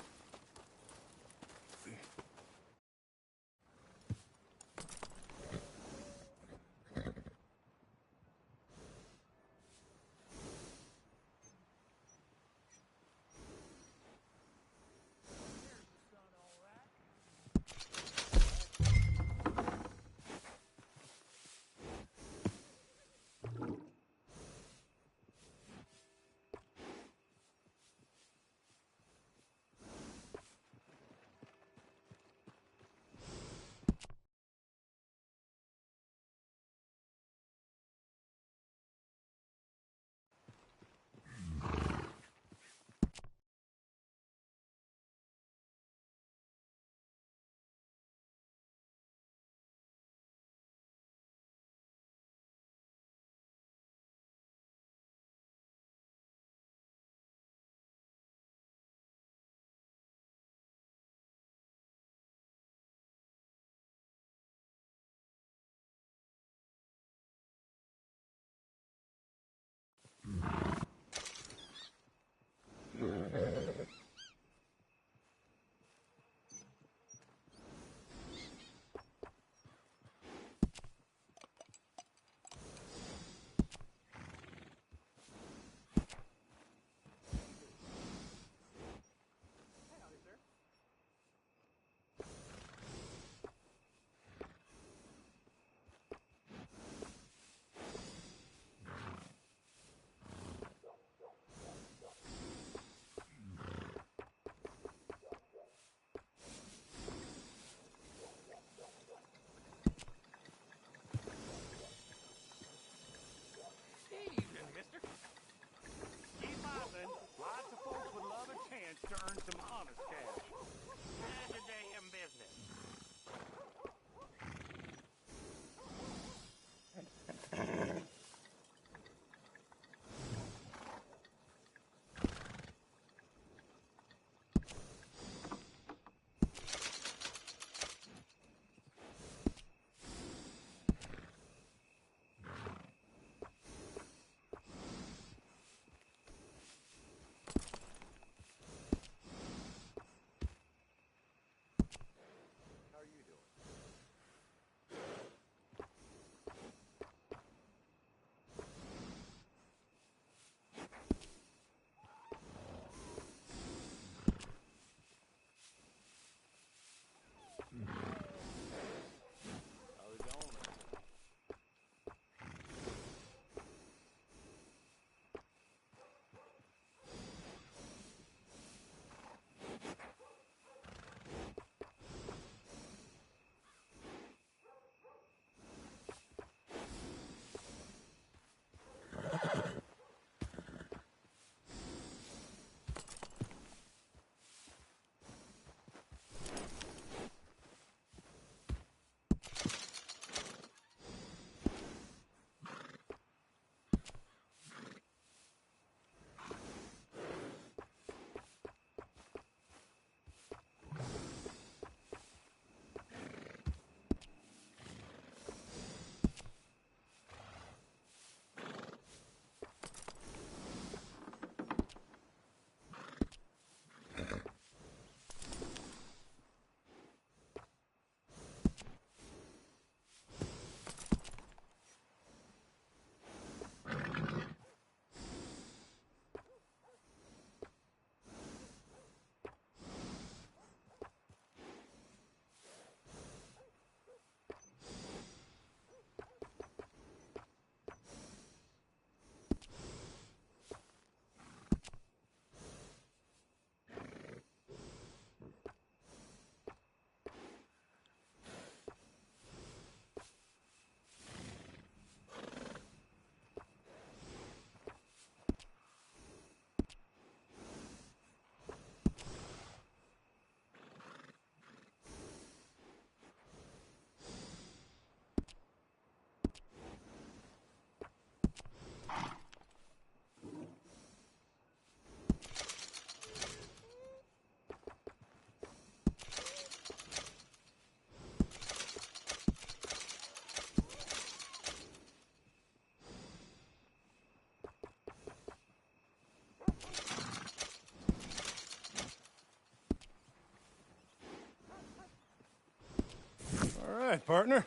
Speaker 12: right, partner.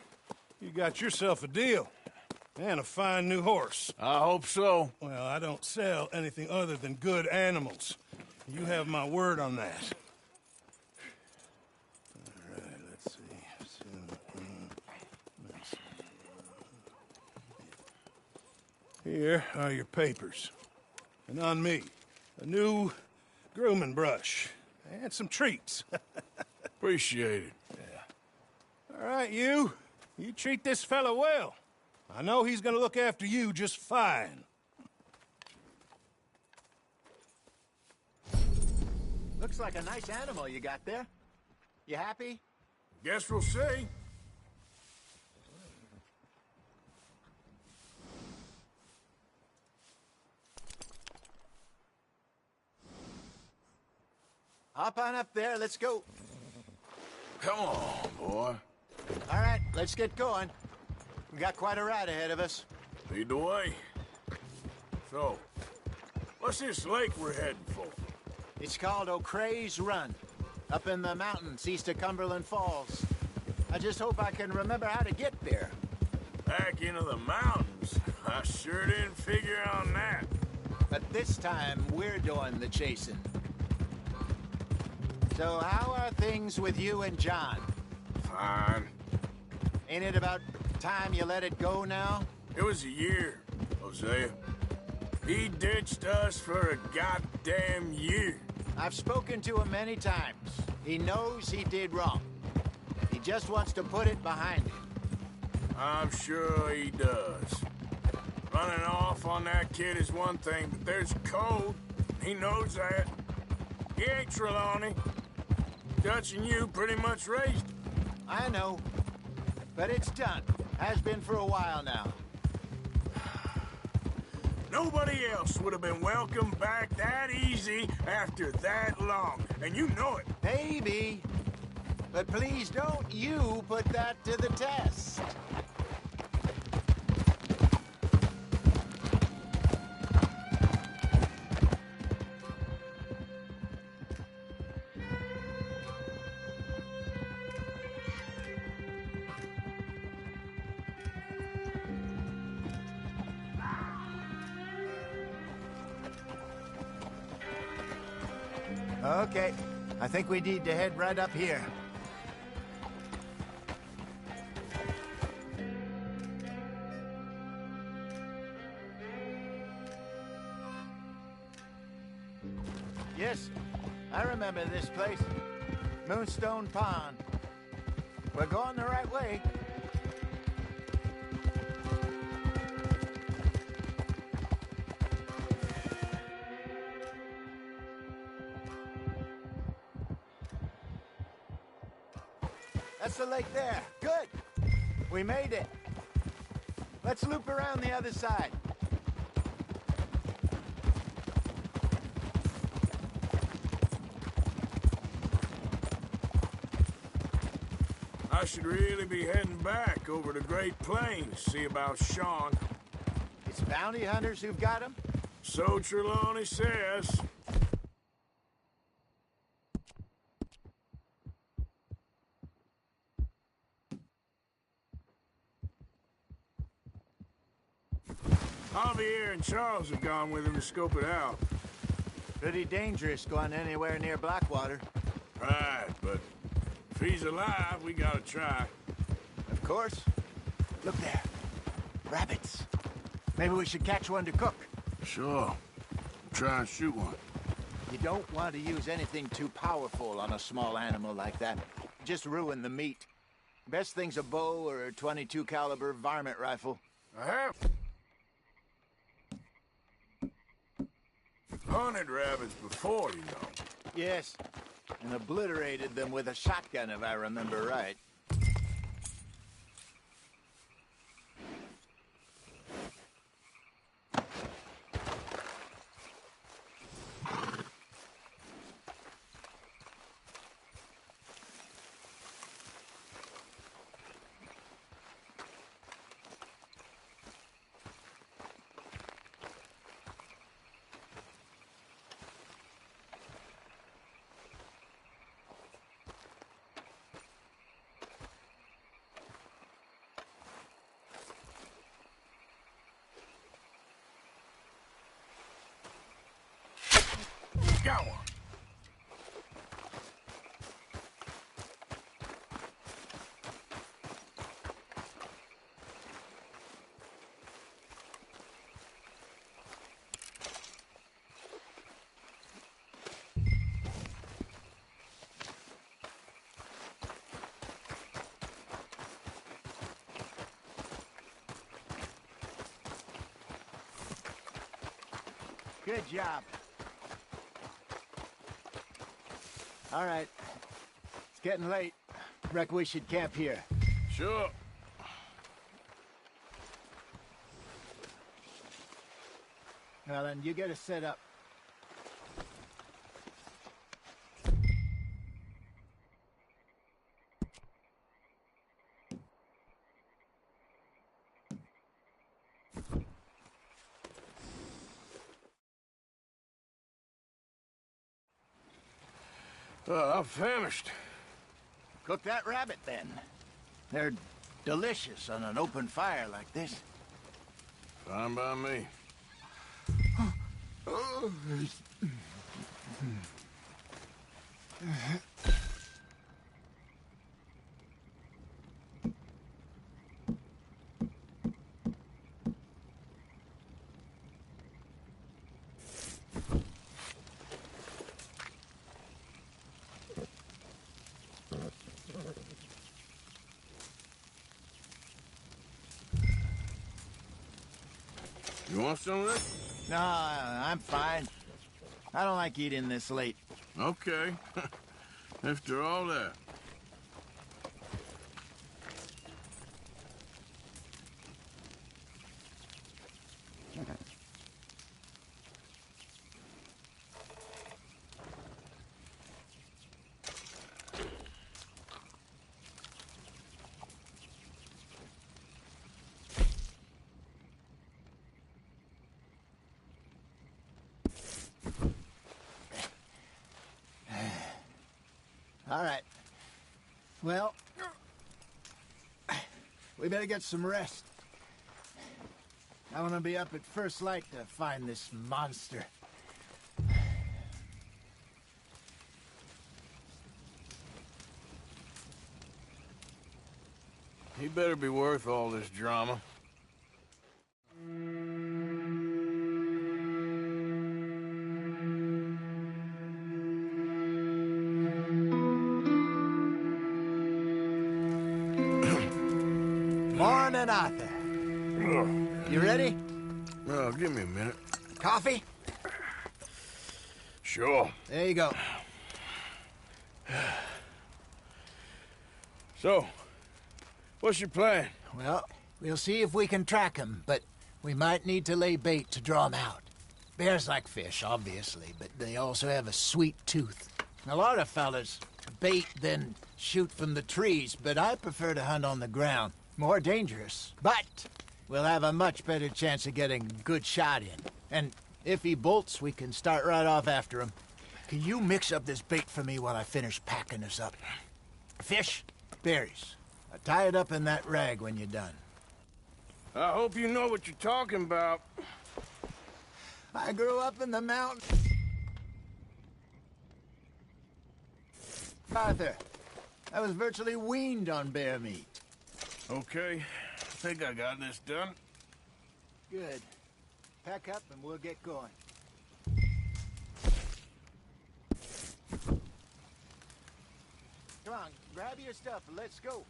Speaker 12: You got yourself a deal. And a fine new horse.
Speaker 6: I hope so.
Speaker 12: Well, I don't sell anything other than good animals. You have my word on that. All right, let's see. Here are your papers. And on me, a new grooming brush. And some treats.
Speaker 1: Appreciate it.
Speaker 12: Yeah. All right, you. You treat this fella well. I know he's gonna look after you just fine.
Speaker 9: Looks like a nice animal you got there. You happy?
Speaker 1: Guess we'll see.
Speaker 9: Hop on up there, let's go.
Speaker 1: Come on, boy.
Speaker 9: All right, let's get going. We got quite a ride ahead of us.
Speaker 1: Lead the way. So, what's this lake we're heading for?
Speaker 9: It's called O'Creagh's Run, up in the mountains east of Cumberland Falls. I just hope I can remember how to get there.
Speaker 1: Back into the mountains? I sure didn't figure on that.
Speaker 9: But this time, we're doing the chasing. So how are things with you and John?
Speaker 1: Fine.
Speaker 9: Ain't it about time you let it go now?
Speaker 1: It was a year, Hosea. He ditched us for a goddamn year.
Speaker 9: I've spoken to him many times. He knows he did wrong. He just wants to put it behind him.
Speaker 1: I'm sure he does. Running off on that kid is one thing, but there's code. He knows that. He ain't Trelawney. Dutch and you pretty much raised him.
Speaker 9: I know. But it's done. Has been for a while now.
Speaker 1: Nobody else would have been welcomed back that easy after that long. And you know it.
Speaker 9: Maybe. But please don't you put that to the test. Okay, I think we need to head right up here. Yes, I remember this place. Moonstone Pond. We're going the right way. That's the lake there. Good. We made it. Let's loop around the other side.
Speaker 1: I should really be heading back over to Great Plains, see about Sean.
Speaker 9: It's bounty hunters who've got him?
Speaker 1: So Trelawney says. Javier and Charles have gone with him to scope it out.
Speaker 9: Pretty dangerous going anywhere near Blackwater.
Speaker 1: Right, but if he's alive, we gotta try.
Speaker 9: Of course. Look there. Rabbits. Maybe we should catch one to cook.
Speaker 1: Sure. Try and shoot one.
Speaker 9: You don't want to use anything too powerful on a small animal like that. Just ruin the meat. Best thing's a bow or a .22 caliber varmint rifle.
Speaker 1: I have hunted rabbits before, you know.
Speaker 9: Yes, and obliterated them with a shotgun, if I remember right.
Speaker 2: Go.
Speaker 9: Good job. All right. It's getting late. Reckon we should camp here.
Speaker 1: Sure.
Speaker 9: Well, then you get us set up.
Speaker 2: I'm famished.
Speaker 9: Cook that rabbit, then. They're delicious on an open fire like this.
Speaker 1: Fine by me. You want some of this?
Speaker 9: No, I'm fine. I don't like eating this late.
Speaker 1: Okay. After all that.
Speaker 9: All right. Well, we better get some rest. I want to be up at first light to find this monster.
Speaker 2: He better be worth all this drama.
Speaker 9: Morning, Arthur. You ready?
Speaker 2: Well, give me a minute.
Speaker 9: Coffee?
Speaker 2: Sure.
Speaker 9: There you go.
Speaker 2: So, what's your plan?
Speaker 9: Well, we'll see if we can track him, but we might need to lay bait to draw him out. Bears like fish, obviously, but they also have a sweet tooth. A lot of fellas bait, then shoot from the trees, but I prefer to hunt on the ground. More dangerous, but we'll have a much better chance of getting a good shot in. And if he bolts, we can start right off after him. Can you mix up this bait for me while I finish packing this up? Fish, berries. Tie it up in that rag when you're done.
Speaker 2: I hope you know what you're talking about.
Speaker 9: I grew up in the mountains. Arthur, I was virtually weaned on bear meat.
Speaker 2: Okay, I think I got this done.
Speaker 9: Good. Pack up and we'll get going. Come on, grab your stuff and let's go.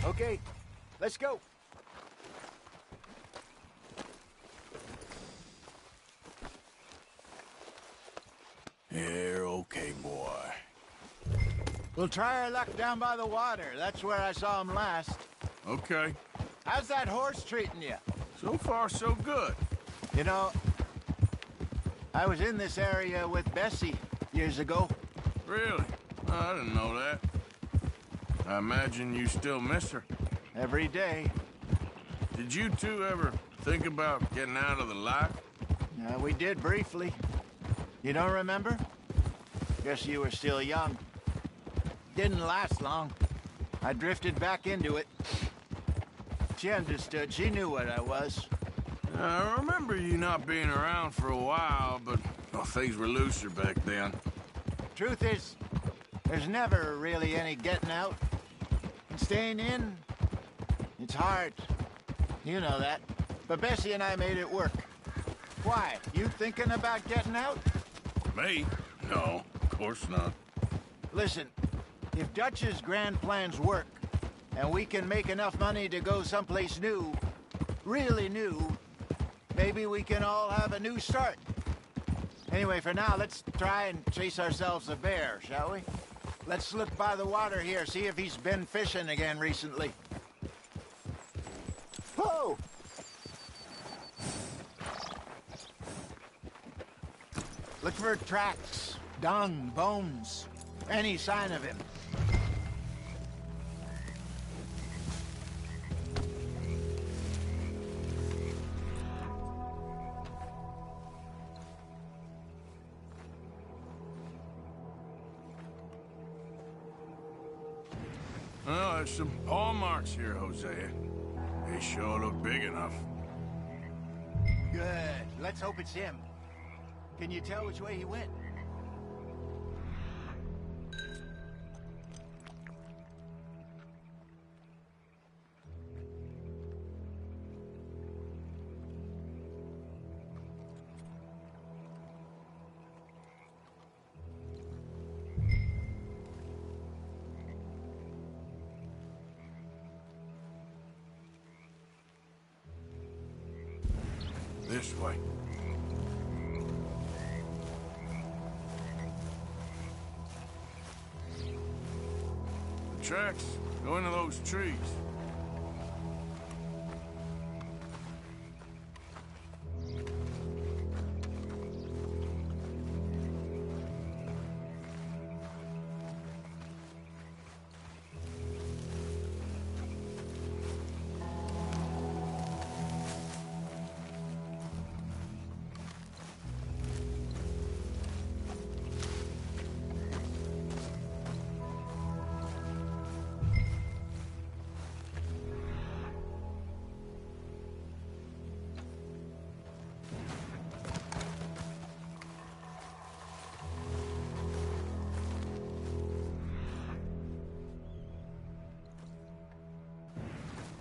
Speaker 9: Okay, let's go.
Speaker 2: You're okay, boy.
Speaker 9: We'll try our luck down by the water. That's where I saw him last.
Speaker 2: Okay.
Speaker 9: How's that horse treating you?
Speaker 2: So far, so good.
Speaker 9: You know, I was in this area with Bessie years ago.
Speaker 2: Really? I didn't know that. I imagine you still miss her.
Speaker 9: Every day.
Speaker 2: Did you two ever think about getting out of the life?
Speaker 9: We did briefly. You don't remember? Guess you were still young. Didn't last long. I drifted back into it. She understood. She knew what I was.
Speaker 2: I remember you not being around for a while, but well, things were looser back then.
Speaker 9: Truth is, there's never really any getting out. And staying in, it's hard. You know that. But Bessie and I made it work. Why? You thinking about getting out?
Speaker 2: Me? No, of course not.
Speaker 9: Listen, if Dutch's grand plans work, and we can make enough money to go someplace new, really new, maybe we can all have a new start. Anyway, for now, let's try and chase ourselves a bear, shall we? Let's look by the water here, see if he's been fishing again recently. Whoa! Look for tracks, dung, bones, any sign of him.
Speaker 2: Well, there's some paw marks here, Hosea. They sure look big enough.
Speaker 9: Good. Let's hope it's him. Can you tell which way he went?
Speaker 2: This way. The tracks go into those trees.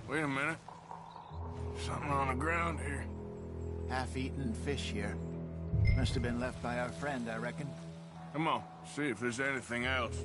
Speaker 2: Wait a minute. Something on the ground here.
Speaker 9: Half-eaten fish here. Must have been left by our friend, I reckon.
Speaker 2: Come on, see if there's anything else.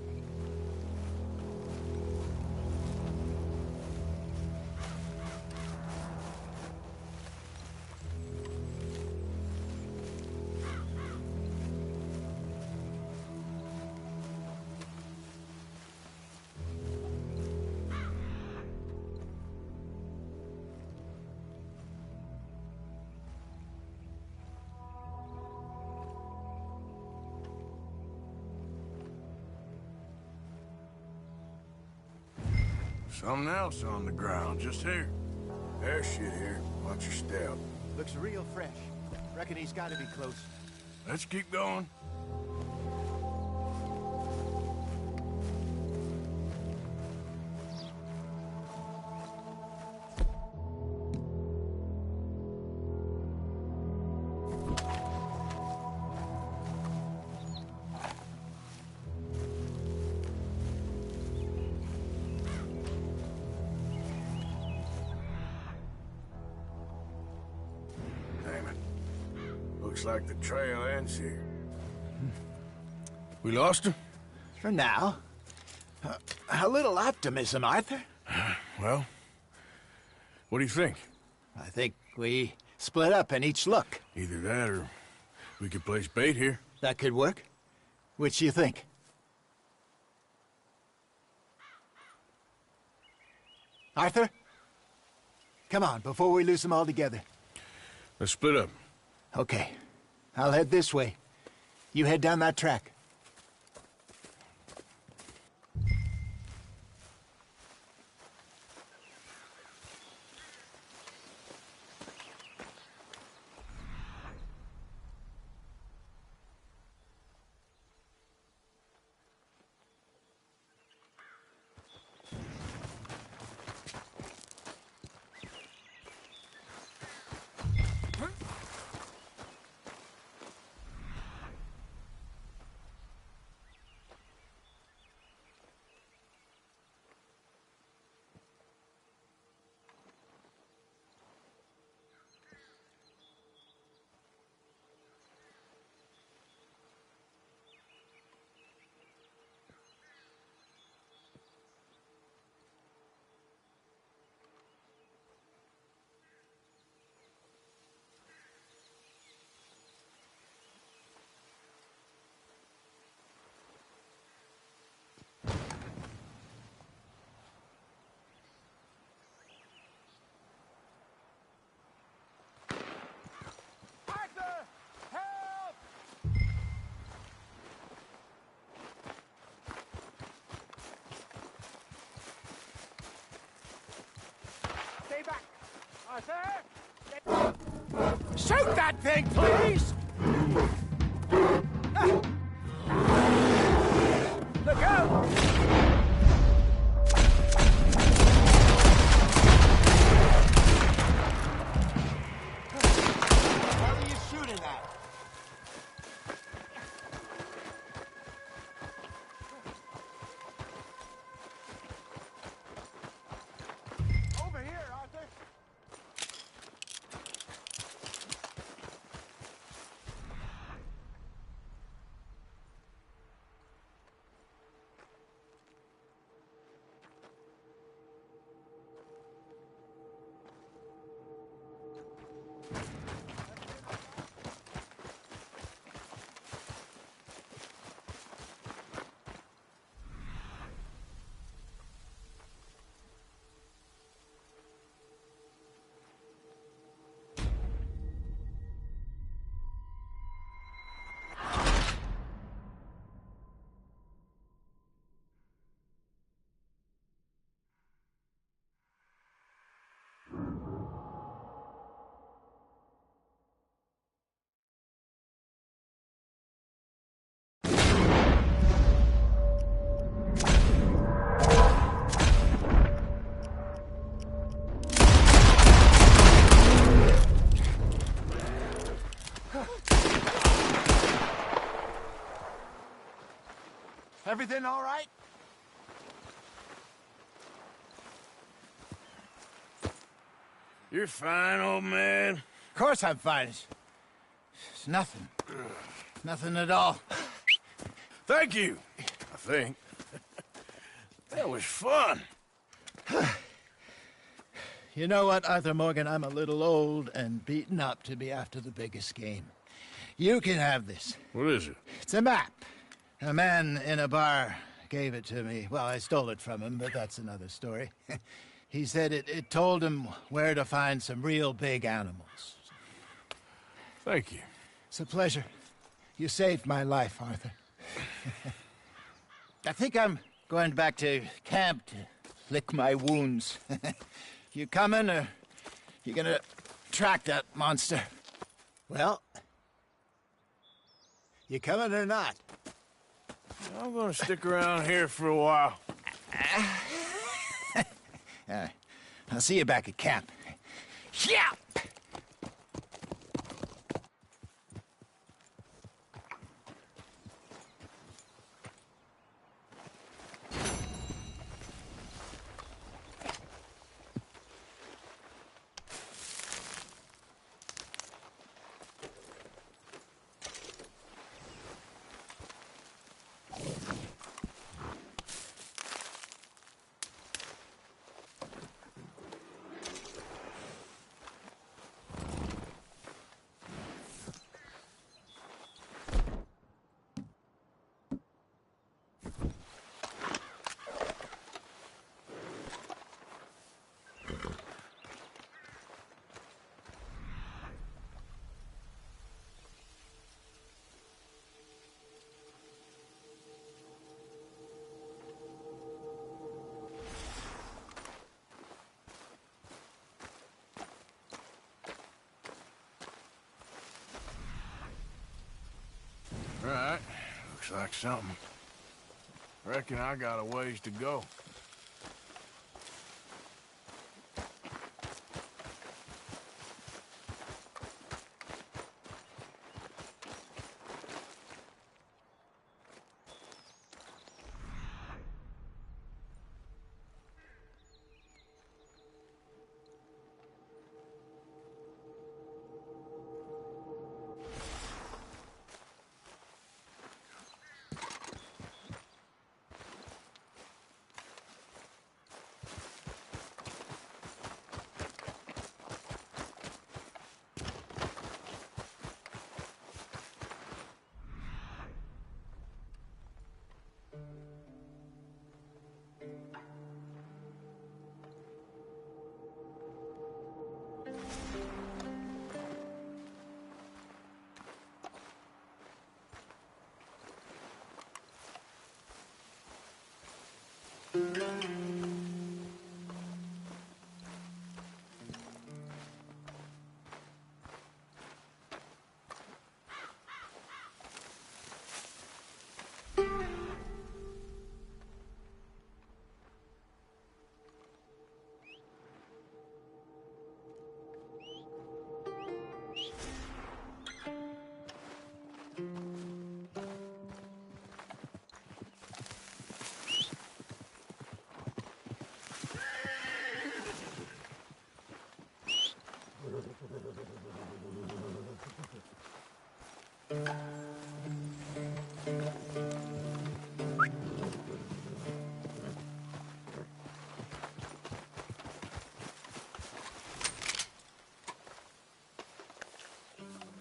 Speaker 2: Something else on the ground, just here. There's shit here. Watch your step.
Speaker 9: Looks real fresh. Reckon he's got to be close.
Speaker 2: Let's keep going. Looks like the trail ends here. We lost him?
Speaker 9: For now. A little optimism, Arthur.
Speaker 2: Well, what do you think?
Speaker 9: I think we split up and each look.
Speaker 2: Either that or we could place bait here.
Speaker 9: That could work. Which do you think? Arthur? Come on, before we lose them all together.
Speaker 2: Let's split up.
Speaker 9: Okay. I'll head this way. You head down that track.
Speaker 13: Arthur! Shoot that thing, please! Look out!
Speaker 9: What are you shooting at?
Speaker 13: Over here, Arthur!
Speaker 9: Everything all right?
Speaker 2: You're fine, old man.
Speaker 9: Of course I'm fine. It's nothing. Nothing at all.
Speaker 2: Thank you, I think. That was fun.
Speaker 9: You know what, Arthur Morgan? I'm a little old and beaten up to be after the biggest game. You can have this.
Speaker 2: What is it?
Speaker 9: It's a map. A man in a bar gave it to me. Well, I stole it from him, but that's another story. He said it told him where to find some real big animals.
Speaker 2: Thank you.
Speaker 9: It's a pleasure. You saved my life, Arthur. I think I'm going back to camp to lick my wounds. You coming, or you gonna track that monster? Well, you coming or not?
Speaker 2: I'm gonna stick around here for a while.
Speaker 9: I'll see you back at camp. Yeah!
Speaker 2: Right. Looks like something. Reckon I got a ways to go.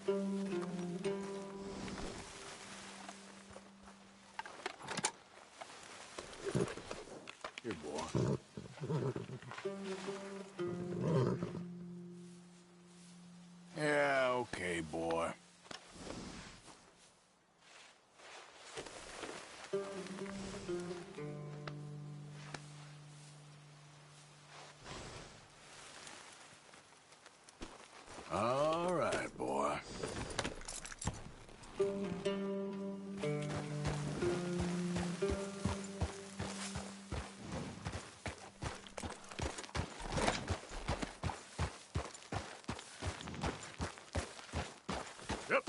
Speaker 1: Here, boy. Yeah, okay, boy. All right, boy. Yep.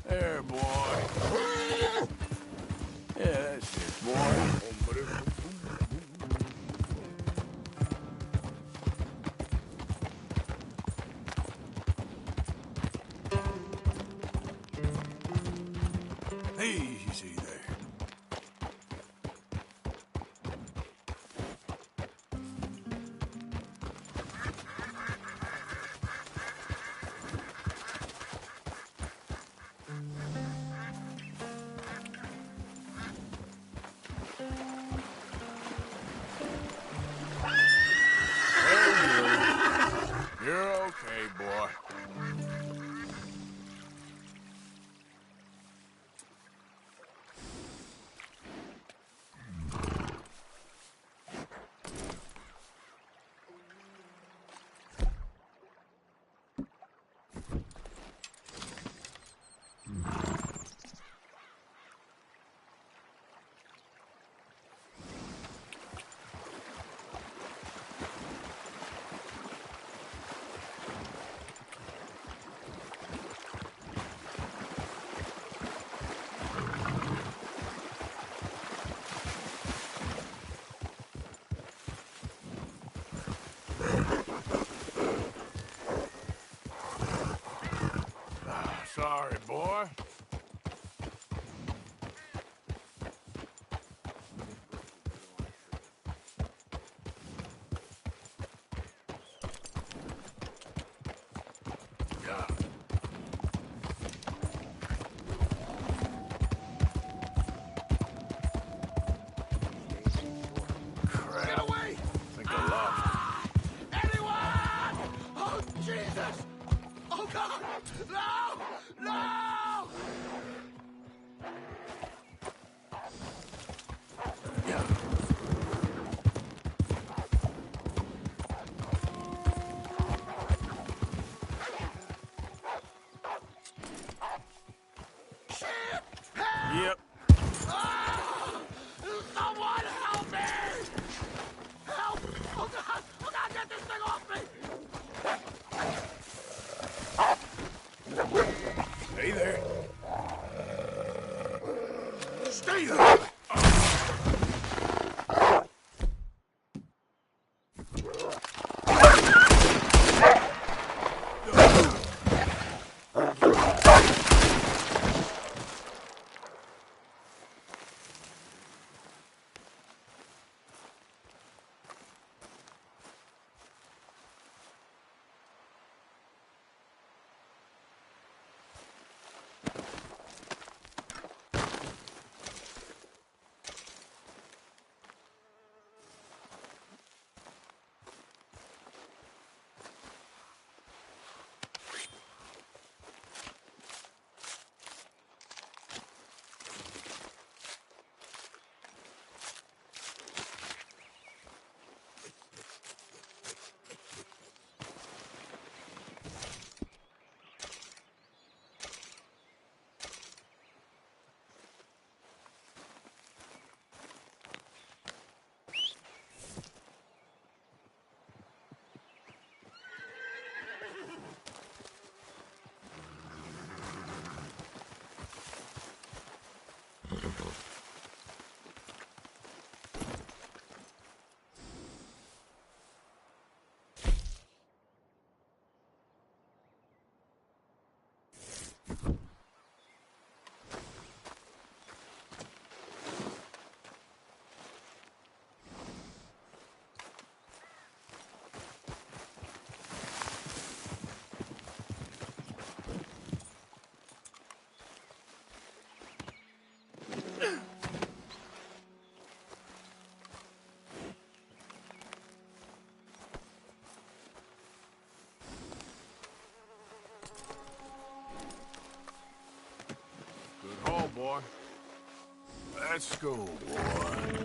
Speaker 1: There, boy. Yeah, that's it, boy. Easy there.
Speaker 2: boy. Let's go, boy.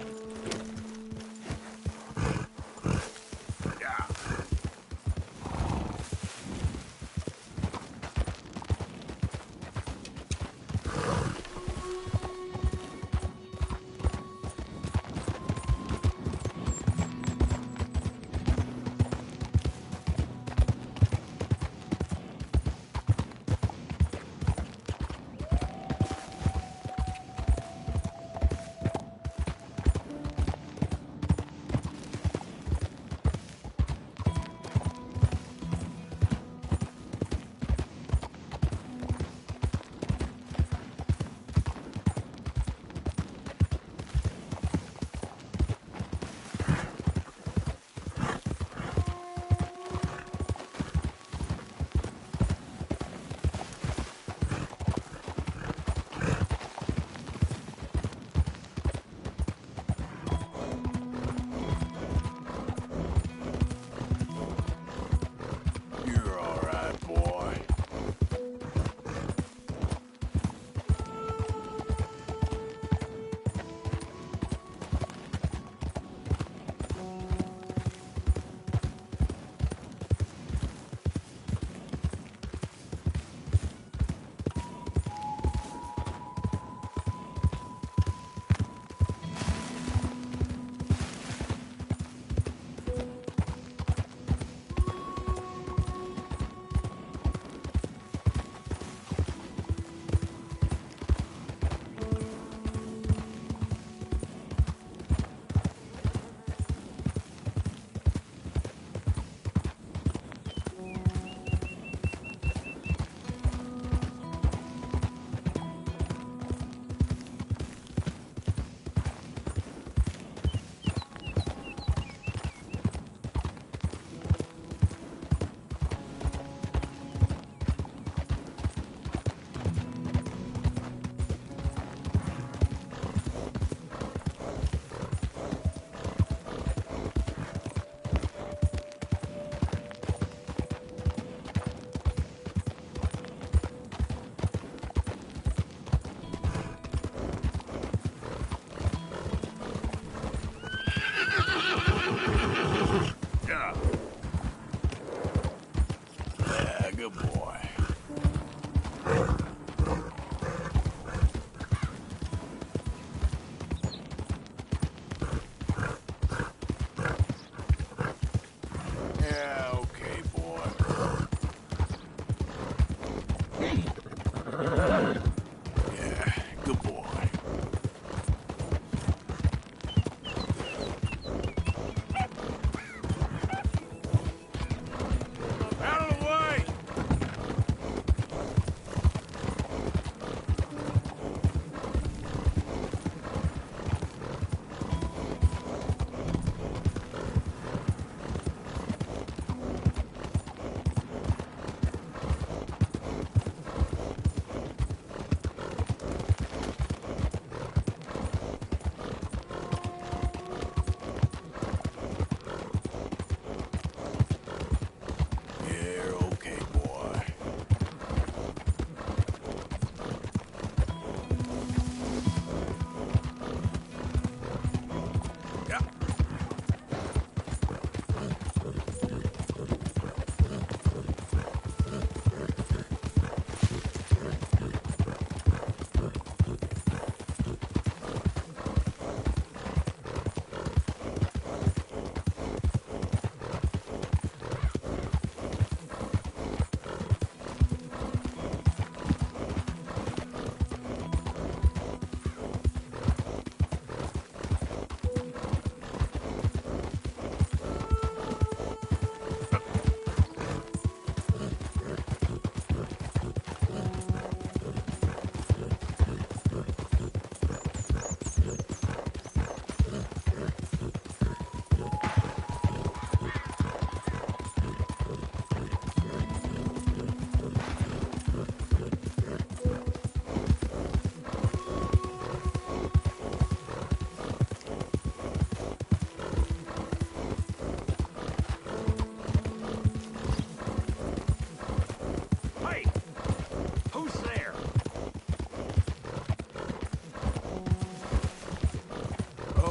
Speaker 2: Yeah.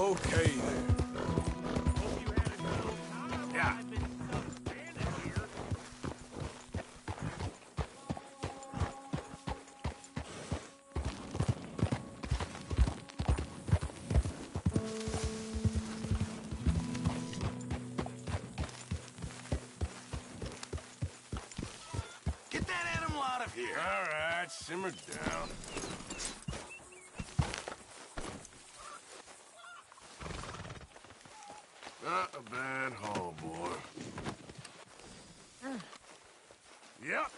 Speaker 2: Okay, then. Yeah.
Speaker 1: Get that animal out of here.
Speaker 2: All right, simmer down. Not a bad haul, boy. Yep.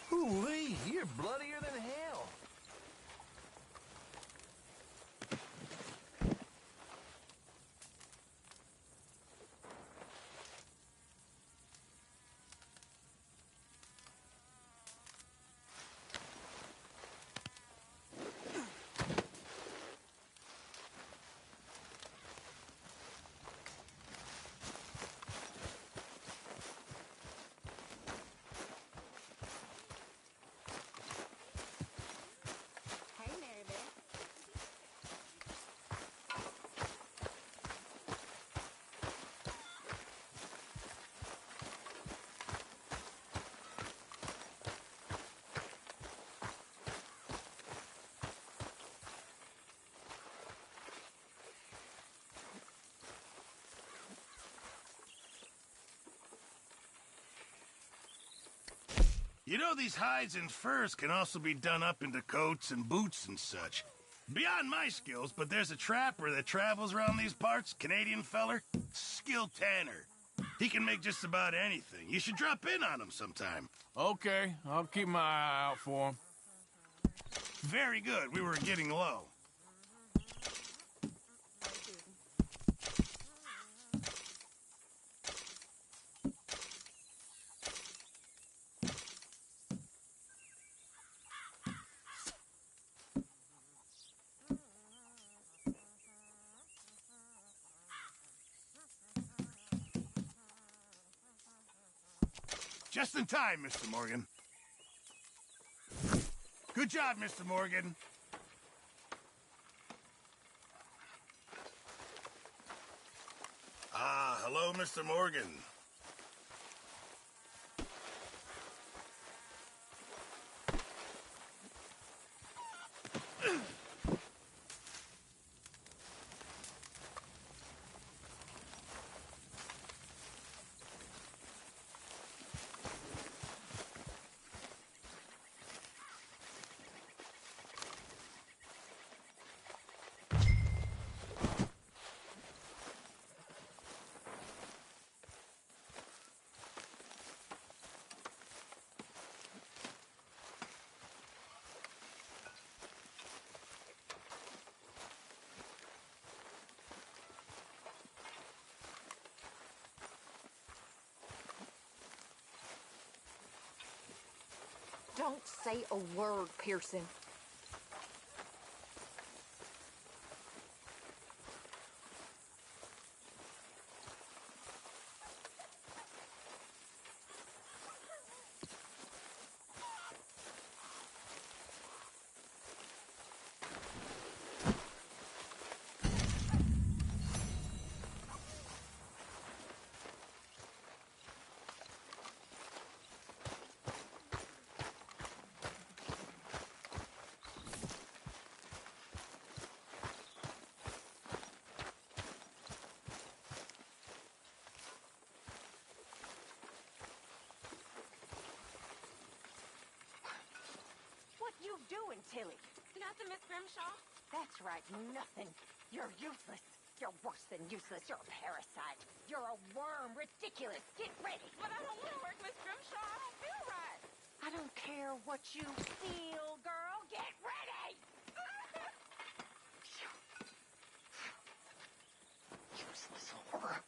Speaker 20: Hoo-wee, you're bloodier than hell.
Speaker 16: Hey, Mary Beth.
Speaker 1: You know, these hides and furs can also be done up into coats and boots and such. Beyond my skills, but there's a trapper that travels around these parts, Canadian feller, Skill Tanner. He can make just about anything. You should drop in on him sometime.
Speaker 2: Okay, I'll keep my eye out for him.
Speaker 1: Very good. We were getting low. Just in time, Mr. Morgan. Good job, Mr. Morgan. Ah, hello, Mr. Morgan.
Speaker 14: Don't say a word, Pearson.
Speaker 16: You doing, Tilly? Nothing, Miss Grimshaw. That's right, nothing. You're useless. You're worse than useless. You're a parasite. You're a worm. Ridiculous. Get ready. But I don't want to work, Miss Grimshaw. I don't feel right. I don't care what you feel, girl. Get ready.
Speaker 3: Useless whore.